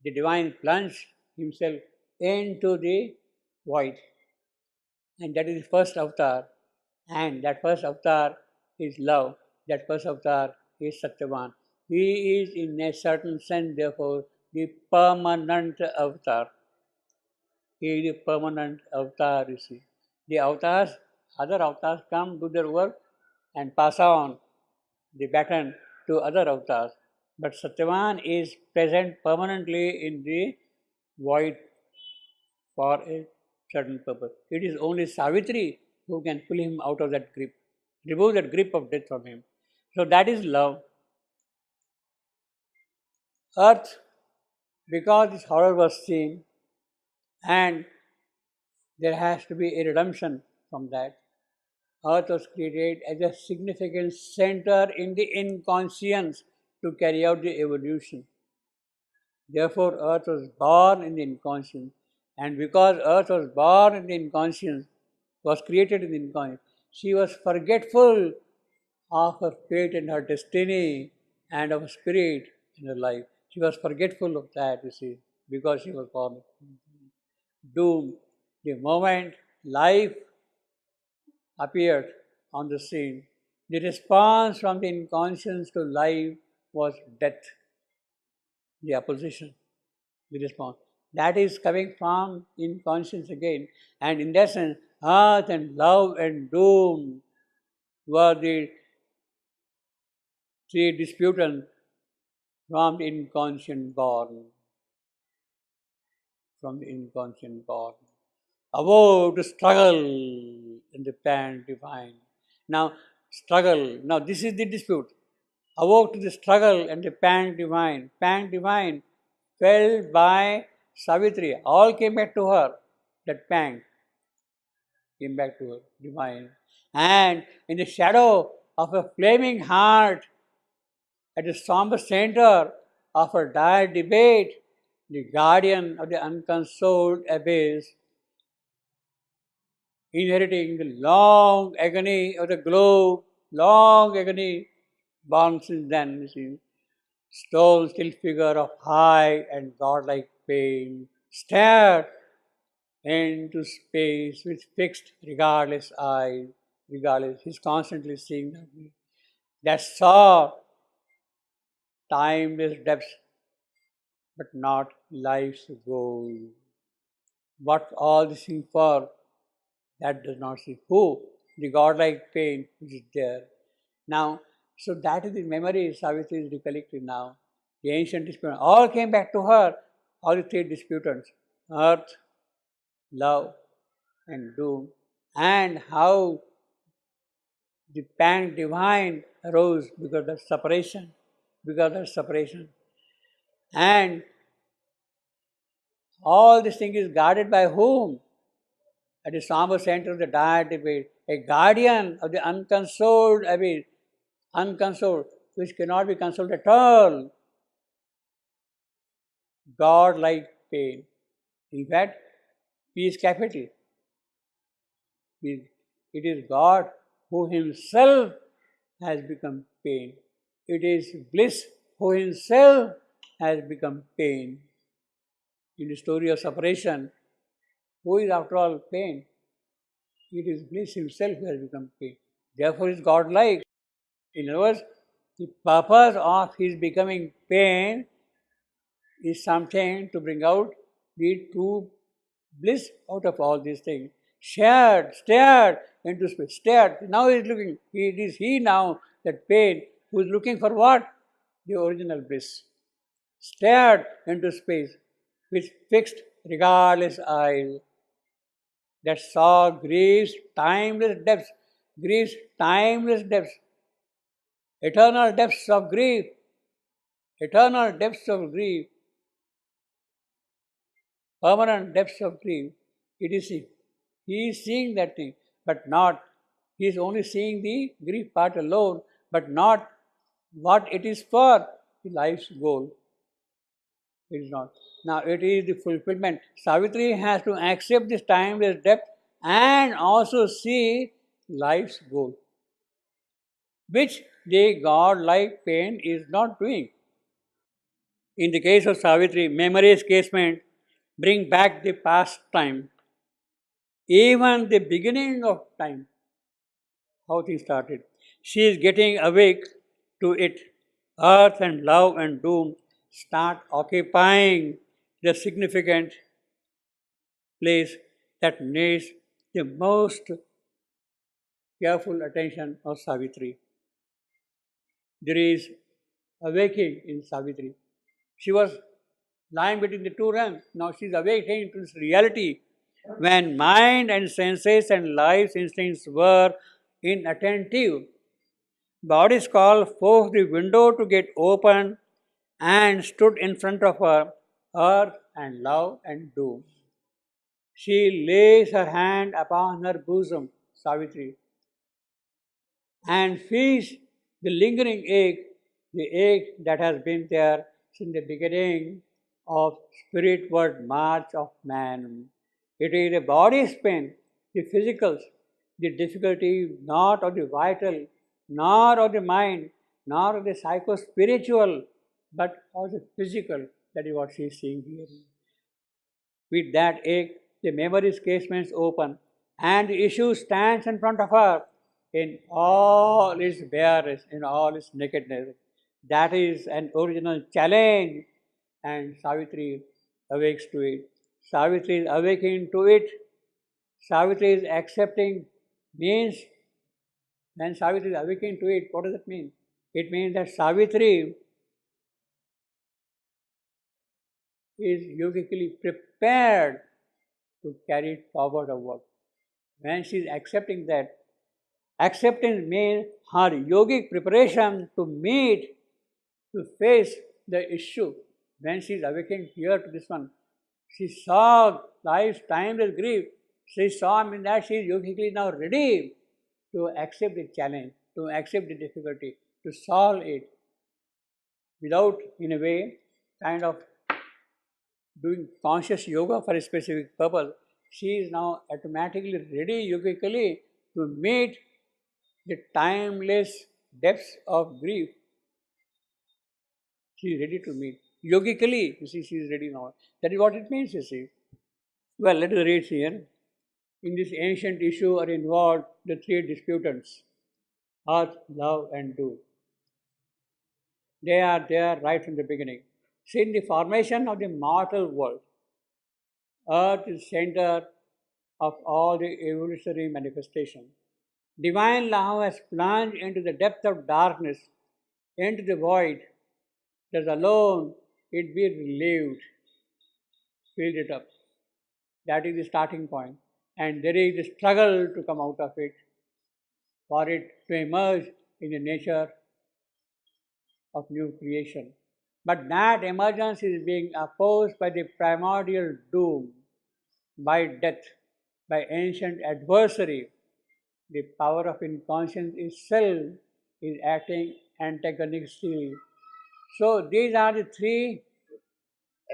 the divine plunged himself into the void. And that is the first avatar. And that first avatar is love. That first avatar is Satyavan. He is in a certain sense, therefore, the permanent avatar. He is the permanent avatar, you see. The avatars, other avatars come, do their work, and pass on the baton to other avatars. But Satyavan is present permanently in the void for a certain purpose. It is only Savitri who can pull him out of that grip, remove that grip of death from him. So that is love. Earth, because this horror was seen, and there has to be a redemption from that. Earth was created as a significant center in the inconscience to carry out the evolution. Therefore, Earth was born in the inconscience. And because Earth was born in the inconscience, was created in the inconscience, she was forgetful of her fate and her destiny and of her spirit in her life. She was forgetful of that, you see, because she was born doomed. The moment life appeared on the scene, the response from the inconscience to life was death, the opposition, the response. That is coming from inconscience again. And in that sense, earth and love and doom were the three disputants from the inconscient born. From the inconscient born. Awoke to struggle in the pan divine. Now, struggle. Now, this is the dispute. Awoke to the struggle and the pang divine. Pang divine felt by Savitri. All came back to her. That pang came back to her, divine. And in the shadow of a flaming heart, at the somber center of her dire debate, the guardian of the unconsoled abyss, inheriting the long agony of the globe, long agony born since then, you see, stone still figure of high and godlike pain, stared into space with fixed, regardless eyes, regardless. He's constantly seeing that saw timeless depths, but not life's goal. What all this thing for? That does not see. Who? The godlike pain which is there. Now, so that is the memory Savitri is recollecting now. The ancient disputants all came back to her, all the three disputants, earth, love, and doom, and how The pang divine arose because of separation, And all this thing is guarded by whom? At the somber center of the dire debate, a guardian of the unconsoled abyss, unconsoled, which cannot be consoled at all. God-like pain. In fact, P is capital. It is God who himself has become pain. It is bliss who himself has become pain. In the story of separation, who is after all pain? It is bliss himself who has become pain. Therefore, is God-like. In other words, the purpose of his becoming pain is something to bring out the true bliss out of all these things. Stared into space, Now he is looking, it is he now, that pain, who is looking for what? The original bliss. Stared into space with fixed, regardless eyes that saw grief's timeless depths, eternal depths of grief, permanent depths of grief. It is he. He is seeing that thing, but not, he is only seeing the grief part alone, but not what it is for, the life's goal. It is not. Now it is the fulfillment. Savitri has to accept this timeless depth and also see life's goal, which the God-like pain is not doing. In the case of Savitri, memory's casement bring back the past time, even the beginning of time, how things started. She is getting awake to it. Earth and love and doom start occupying the significant place that needs the most careful attention of Savitri. There is awakening in Savitri. She was lying between the two realms. Now she is awakening to this reality. When mind and senses and life's instincts were inattentive, body's call forced the window to get open and stood in front of her, earth and love and doom. She lays her hand upon her bosom, Savitri, and feels the lingering ache, the ache that has been there since the beginning of spiritward march of man. It is the body's pain, the physicals, the difficulty not of the vital, nor of the mind, nor of the psycho-spiritual, but of the physical. That is what she is seeing here. With that ache, the memory's casements open, and the issue stands in front of her in all its bareness, in all its nakedness. That is an original challenge, and Savitri awakes to it. Savitri is awakening to it. Savitri is accepting means, when Savitri is awakening to it, what does it mean? It means that Savitri is yogically prepared to carry it forward or work. When she is accepting that, acceptance means her yogic preparation to meet, to face the issue. When she is awakening here to this one, she saw life's timeless grief. She saw that she is yogically now ready to accept the challenge, to accept the difficulty, to solve it without, in a way, kind of doing conscious yoga for a specific purpose. She is now automatically ready yogically to meet the timeless depths of grief. She is ready to meet. Yogically, you see, she is ready now. That is what it means, you see. Well, let us read here. In this ancient issue are involved the three disputants, earth, love, and doom. They are there right from the beginning. Since the formation of the mortal world, earth is center of all the evolutionary manifestation. Divine love has plunged into the depth of darkness, into the void, that alone it be relieved, filled it up. That is the starting point. And there is a struggle to come out of it. for it to emerge in the nature of new creation. But that emergence is being opposed by the primordial doom, by death, by ancient adversary. The power of inconscience itself is acting antagonistically. So these are the three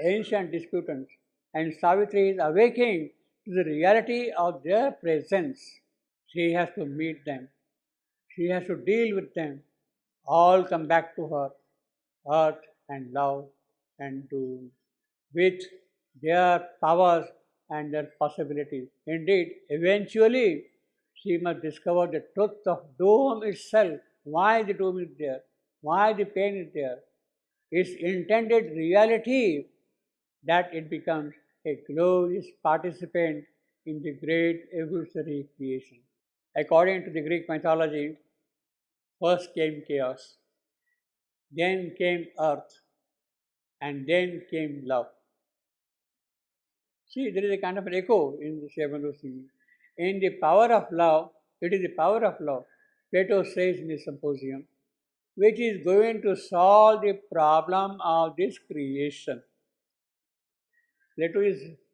ancient disputants, and Savitri is awaking to the reality of their presence. She has to meet them, she has to deal with them. All come back to her, earth and love and doom, with their powers and their possibilities. Indeed, eventually, she must discover the truth of doom itself, why the doom is there, why the pain is there, its intended reality, that it becomes a glorious participant in the great evolutionary creation. According to the Greek mythology, first came chaos, then came earth, and then came love. See, there is a kind of an echo in the Shivananda singing. In the power of love, it is the power of love, Plato says in the symposium, which is going to solve the problem of this creation. Plato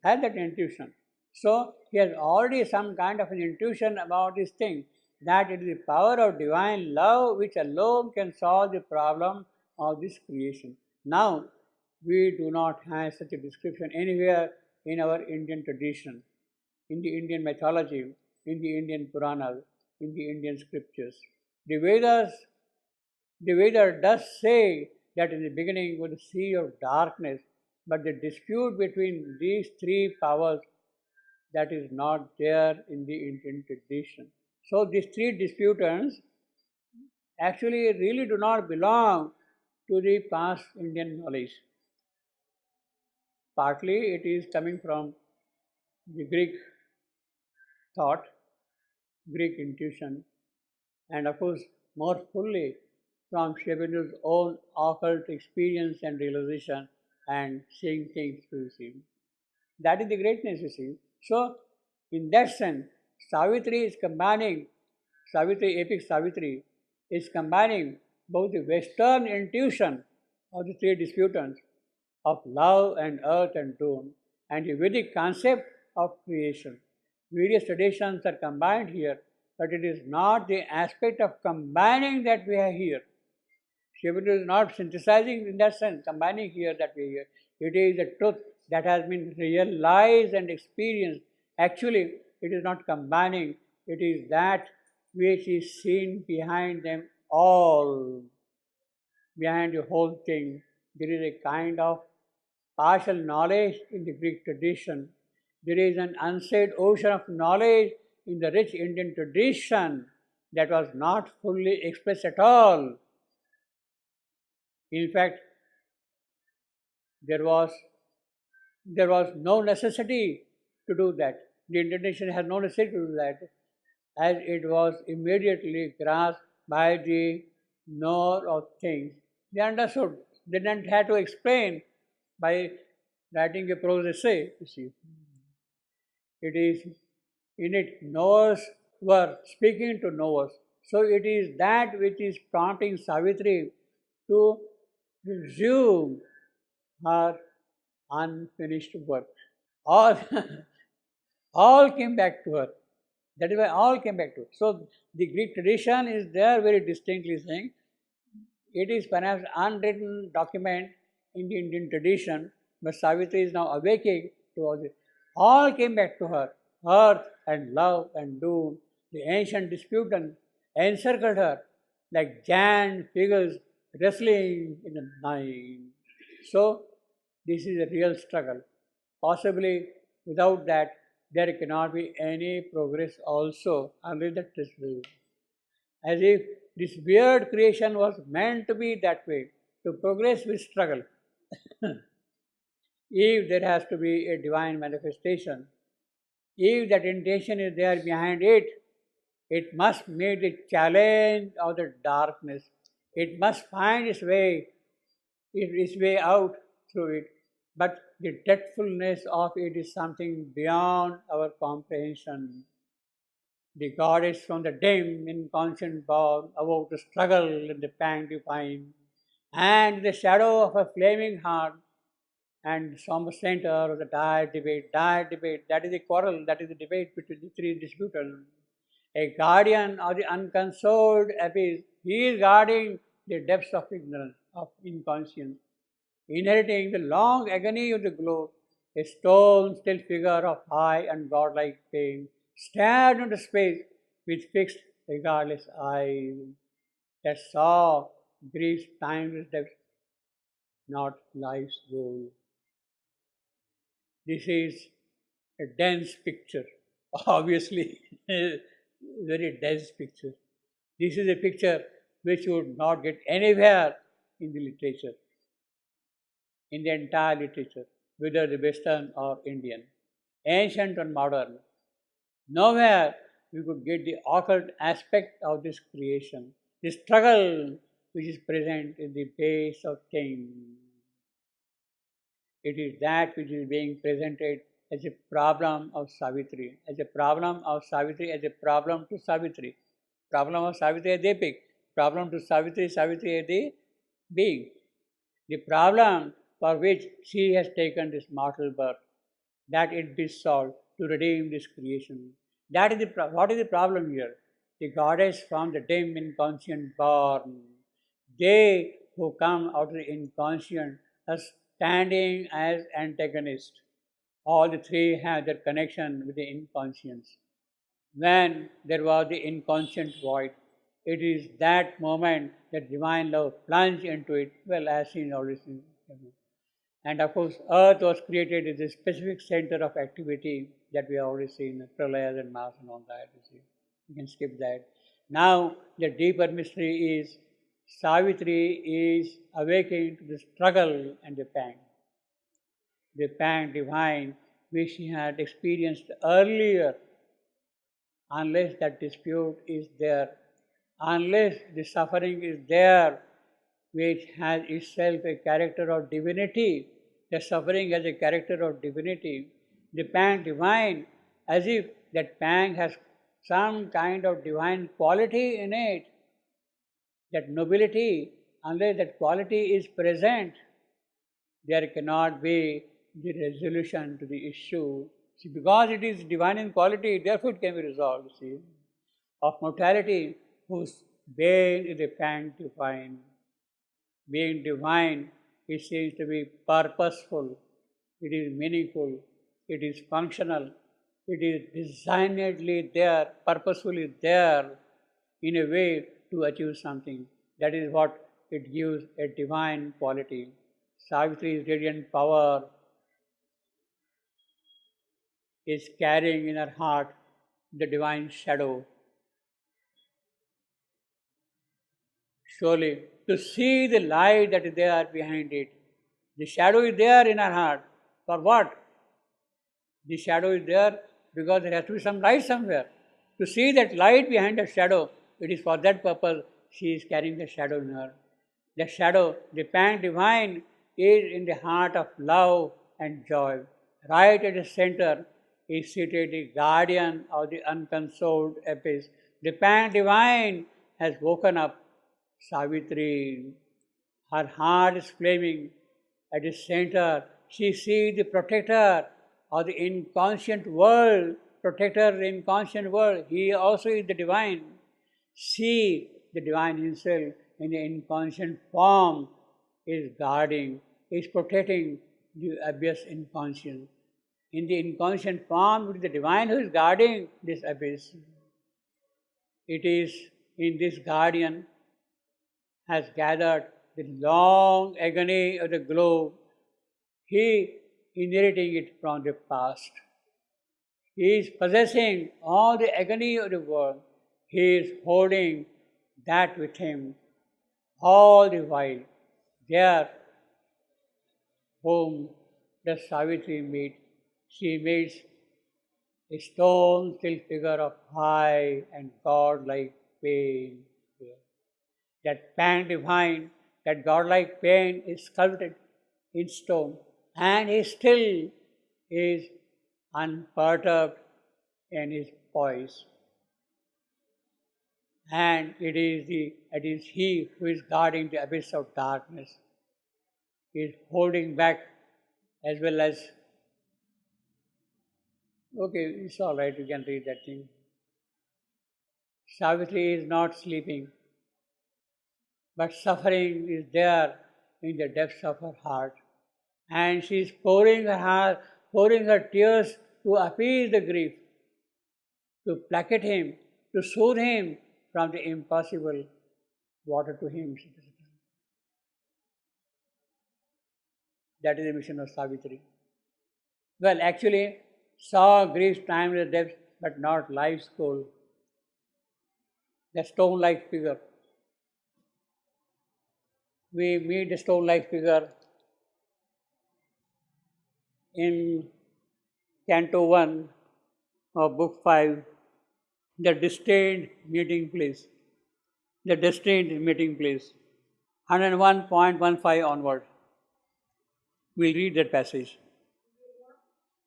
has that intuition. So he has already some kind of an intuition about this thing, that it is the power of divine love which alone can solve the problem of this creation. Now, we do not have such a description anywhere in our Indian tradition, in the Indian mythology, in the Indian Puranas, in the Indian scriptures. The Veda does say that in the beginning was a sea of darkness, but the dispute between these three powers, that is not there in the Indian tradition. So these three disputants actually really do not belong to the past Indian knowledge. Partly it is coming from the Greek thought, Greek intuition, and of course more fully from Shivananda's own occult experience and realization and seeing things through him. That is the greatness, you see. So, in that sense, Savitri is combining, epic Savitri is combining both the Western intuition of the three disputants of love and earth and doom, and the Vedic concept of creation. Various traditions are combined here, but it is not the aspect of combining that we have here. Shivananda is not synthesizing in that sense, combining here that we hear. It is the truth that has been realized and experienced. Actually, it is not combining, it is that which is seen behind them all, behind the whole thing. There is a kind of partial knowledge in the Greek tradition. There is an unsaid ocean of knowledge in the rich Indian tradition that was not fully expressed at all. In fact, there was no necessity to do that. The Indian tradition has no necessity to do that, as it was immediately grasped by the knower of things. They understood. They didn't have to explain by writing a prose essay, you see. It is in it, knowers were speaking to knowers. So it is that which is prompting Savitri to resume her unfinished work. All, all came back to her. That is why all came back to her. So the Greek tradition is there very distinctly saying it is perhaps unwritten document in the Indian tradition, but Savitri is now awaking to all this. All came back to her. Earth and love and doom, the ancient disputant encircled her like giant figures wrestling in the night. So this is a real struggle. Possibly without that, there cannot be any progress also unless that is will. As if this weird creation was meant to be that way, to progress with struggle. If there has to be a divine manifestation, if that intention is there behind it, it must meet the challenge of the darkness. It must find its way out through it. But the dreadfulness of it is something beyond our comprehension. The goddess from the dim, inconscient born awoke the struggle and the pang divine, and the shadow of a flaming heart and somber center of the dire debate. That is the quarrel, that is the debate between the three disputants. A guardian of the unconsoled abyss, he is guarding the depths of ignorance, of inconscience, inheriting the long agony of the globe, a stone still figure of high and godlike pain, stared into space with fixed, regardless eyes that saw grief's timeless depths, not life's goal. This is a dense picture, obviously, very dense picture. This is a picture which you would not get anywhere in the literature, in the entire literature, whether the Western or Indian, ancient or modern. Nowhere we could get the occult aspect of this creation, the struggle which is present in the base of things. It is that which is being presented as a problem of Savitri, as a problem of Savitri, as a problem to Savitri. Problem of Savitri as the epic, problem to Savitri, Savitri as the being. The problem for which she has taken this mortal birth, that it be solved to redeem this creation. That is what is the problem here? The goddess from the dim inconscient born. They who come out of the inconscient are standing as antagonists. All the three have their connection with the inconscience. When there was the inconscient void, it is that moment that divine love plunged into it, well, as seen already. And of course, earth was created as a specific center of activity that we have already seen, pralayas and mass and all that. You can skip that. Now, the deeper mystery is Savitri is awakening to the struggle and the pang divine which she had experienced earlier. Unless that dispute is there, unless the suffering is there, which has itself a character of divinity, the suffering has a character of divinity, the pang divine, as if that pang has some kind of divine quality in it, that nobility, unless that quality is present, there cannot be the resolution to the issue. See, because it is divine in quality, therefore it can be resolved, see. Of mortality, whose being is a pang divine. Being divine, it seems to be purposeful, it is meaningful, it is functional, it is designedly there, purposefully there in a way to achieve something. That is what it gives a divine quality. Savitri's radiant power is carrying in her heart the divine shadow. Surely, to see the light that is there behind it. The shadow is there in her heart. For what? The shadow is there because there has to be some light somewhere. To see that light behind the shadow, it is for that purpose she is carrying the shadow in her. The shadow, the pang divine, is in the heart of love and joy. Right at the center is seated the guardian of the unconsoled abyss. The pang divine has woken up Savitri. Her heart is flaming. At the center, she sees the protector of the inconscient world, protector of the inconscient world. He also is the divine. She, the divine himself, in the inconscient form, is guarding, is protecting the abyss inconscient. In the inconscient form, it is the divine who is guarding this abyss. It is in this guardian has gathered the long agony of the globe. He inheriting it from the past. He is possessing all the agony of the world. He is holding that with him all the while. There, whom does Savitri meet? She meets a stone still figure of high and godlike pain. That pang divine, that godlike pain is sculpted in stone, and he still is unperturbed in his poise. and it is he who is guarding the abyss of darkness. He is holding back as well as, okay, it's all right, you can read that thing. Savitri is not sleeping, but suffering is there in the depths of her heart. And she is pouring her tears to appease the grief, to placate him, to soothe him from the impossible water to him. That is the mission of Savitri. Well, actually, saw grief's timeless depths, but not life's goal. The stone-like figure. We meet the stone-like figure in Canto 1 of Book 5, the destined meeting place. The destined meeting place. 101.15 onward. We'll read that passage.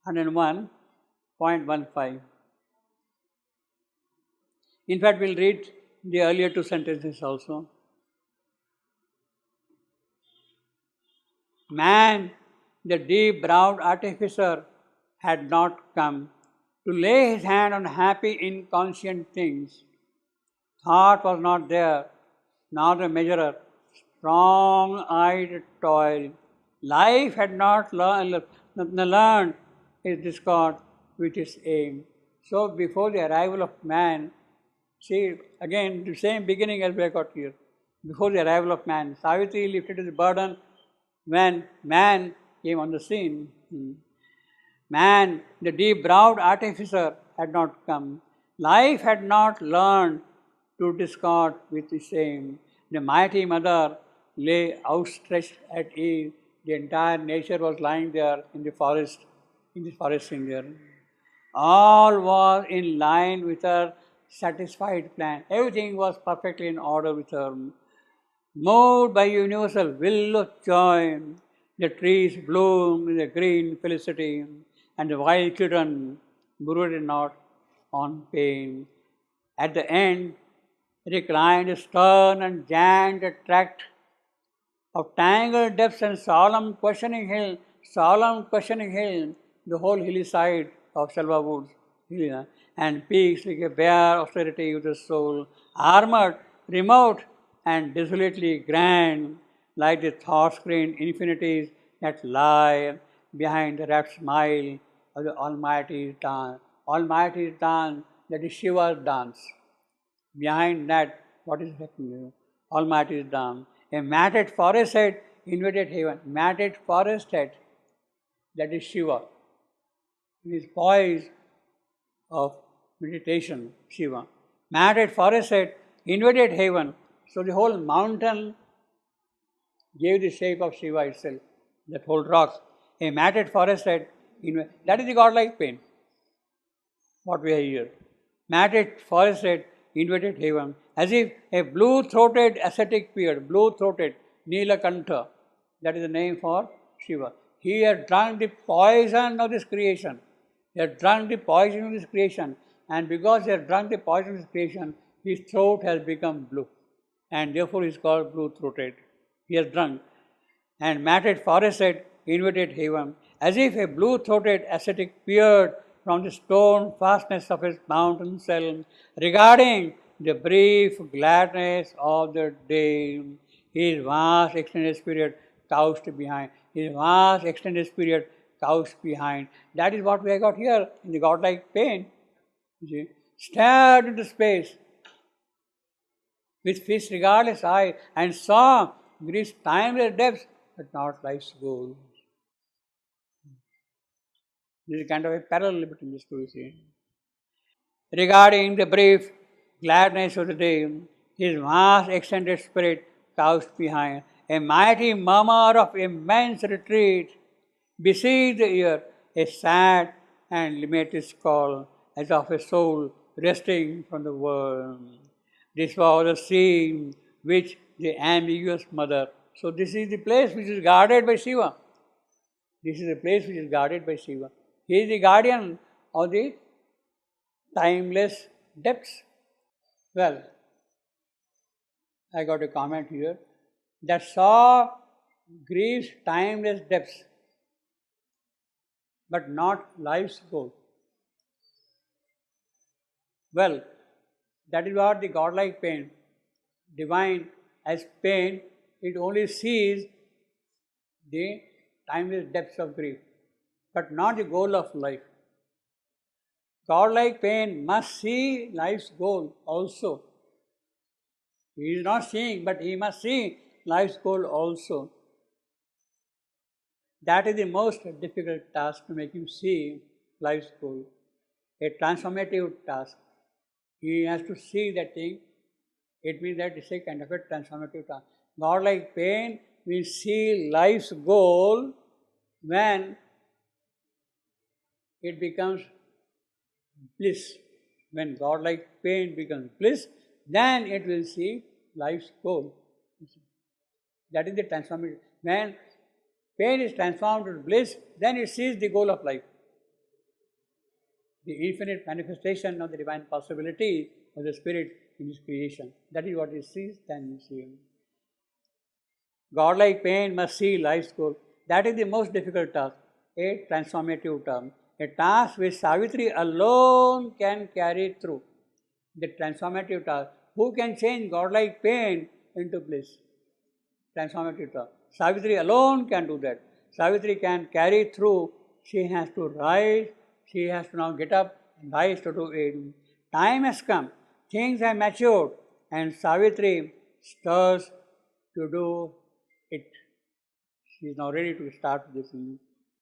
101.15. In fact, we'll read the earlier two sentences also. Man, the deep-browed artificer, had not come to lay his hand on happy inconscient things. Thought was not there, nor the measurer, strong-eyed toil. Life had not learned his discord with its aim. So before the arrival of man, see again the same beginning as we got here. Before the arrival of man, Savitri lifted his burden when man came on the scene. Man, the deep-browed artificer, had not come. Life had not learned to discord with its aim. The mighty mother lay outstretched at ease. The entire nature was lying there in the forest singer. All was in line with her satisfied plan. Everything was perfectly in order with her. Moved by universal will of joy, the trees bloomed in the green felicity, and the wild children brooded not on pain. At the end, reclined a stern and giant tract of tangled depths and solemn questioning hill, the whole hilly side of Shalva Woods, and peaks like a bare austerity of the soul, armored, remote, and desolately grand, like the thought-screened infinities that lie behind the rapt smile of the Almighty's dance. Almighty's dance, that is Shiva's dance. Behind that, what is happening? Almighty's dance. A matted forest head invaded heaven. Matted forest head, that is Shiva. In his poise of meditation, Shiva. Matted forest head invaded heaven. So the whole mountain gave the shape of Shiva itself, that whole rock. A matted forest head, that is the godlike pain. What we are here. Matted forest head invaded heaven, as if a blue-throated ascetic appeared, blue-throated, Nilakantha, that is the name for Shiva. He had drunk the poison of this creation. He had drunk the poison of this creation, and because he had drunk the poison of this creation, his throat has become blue, and therefore he is called blue-throated. He has drunk. And matted forest head invaded heaven, as if a blue-throated ascetic peered from the stone fastness of his mountain cell, regarding the brief gladness of the day, his vast extended spirit couched behind. His vast extended spirit couched behind. That is what we have got here in the godlike pain. You see, stared into space with fixed regardless eye and saw grief's timeless depths, but not life's goal. This is kind of a parallel between these two, you see. Regarding the brief gladness of the day, his vast extended spirit couched behind. A mighty murmur of immense retreat besieged the ear, a sad and limitless call, as of a soul resting from the world. This was the scene which the ambiguous mother. So this is the place which is guarded by Shiva. This is the place which is guarded by Shiva. He is the guardian of the timeless depths. Well, I got a comment here, that saw grief's timeless depths, but not life's goal. Well, that is what the godlike pain, divine as pain, it only sees the timeless depths of grief, but not the goal of life. Godlike pain must see life's goal also. He is not seeing, but he must see life's goal also. That is the most difficult task, to make him see life's goal. A transformative task. He has to see that thing. It means that it's a kind of a transformative task. Godlike pain will see life's goal when it becomes bliss. When godlike pain becomes bliss, then it will see life's goal. That is the transformation. When pain is transformed to bliss, then it sees the goal of life. The infinite manifestation of the divine possibility of the Spirit in His creation. That is what it sees, then you see Him. Godlike pain must see life's goal. That is the most difficult task, a transformative task. A task which Savitri alone can carry through. The transformative task. Who can change godlike pain into bliss? Transformative task. Savitri alone can do that. Savitri can carry through. She has to rise. She has to now get up and rise to do it. Time has come. Things have matured. And Savitri stirs to do it. She is now ready to start this.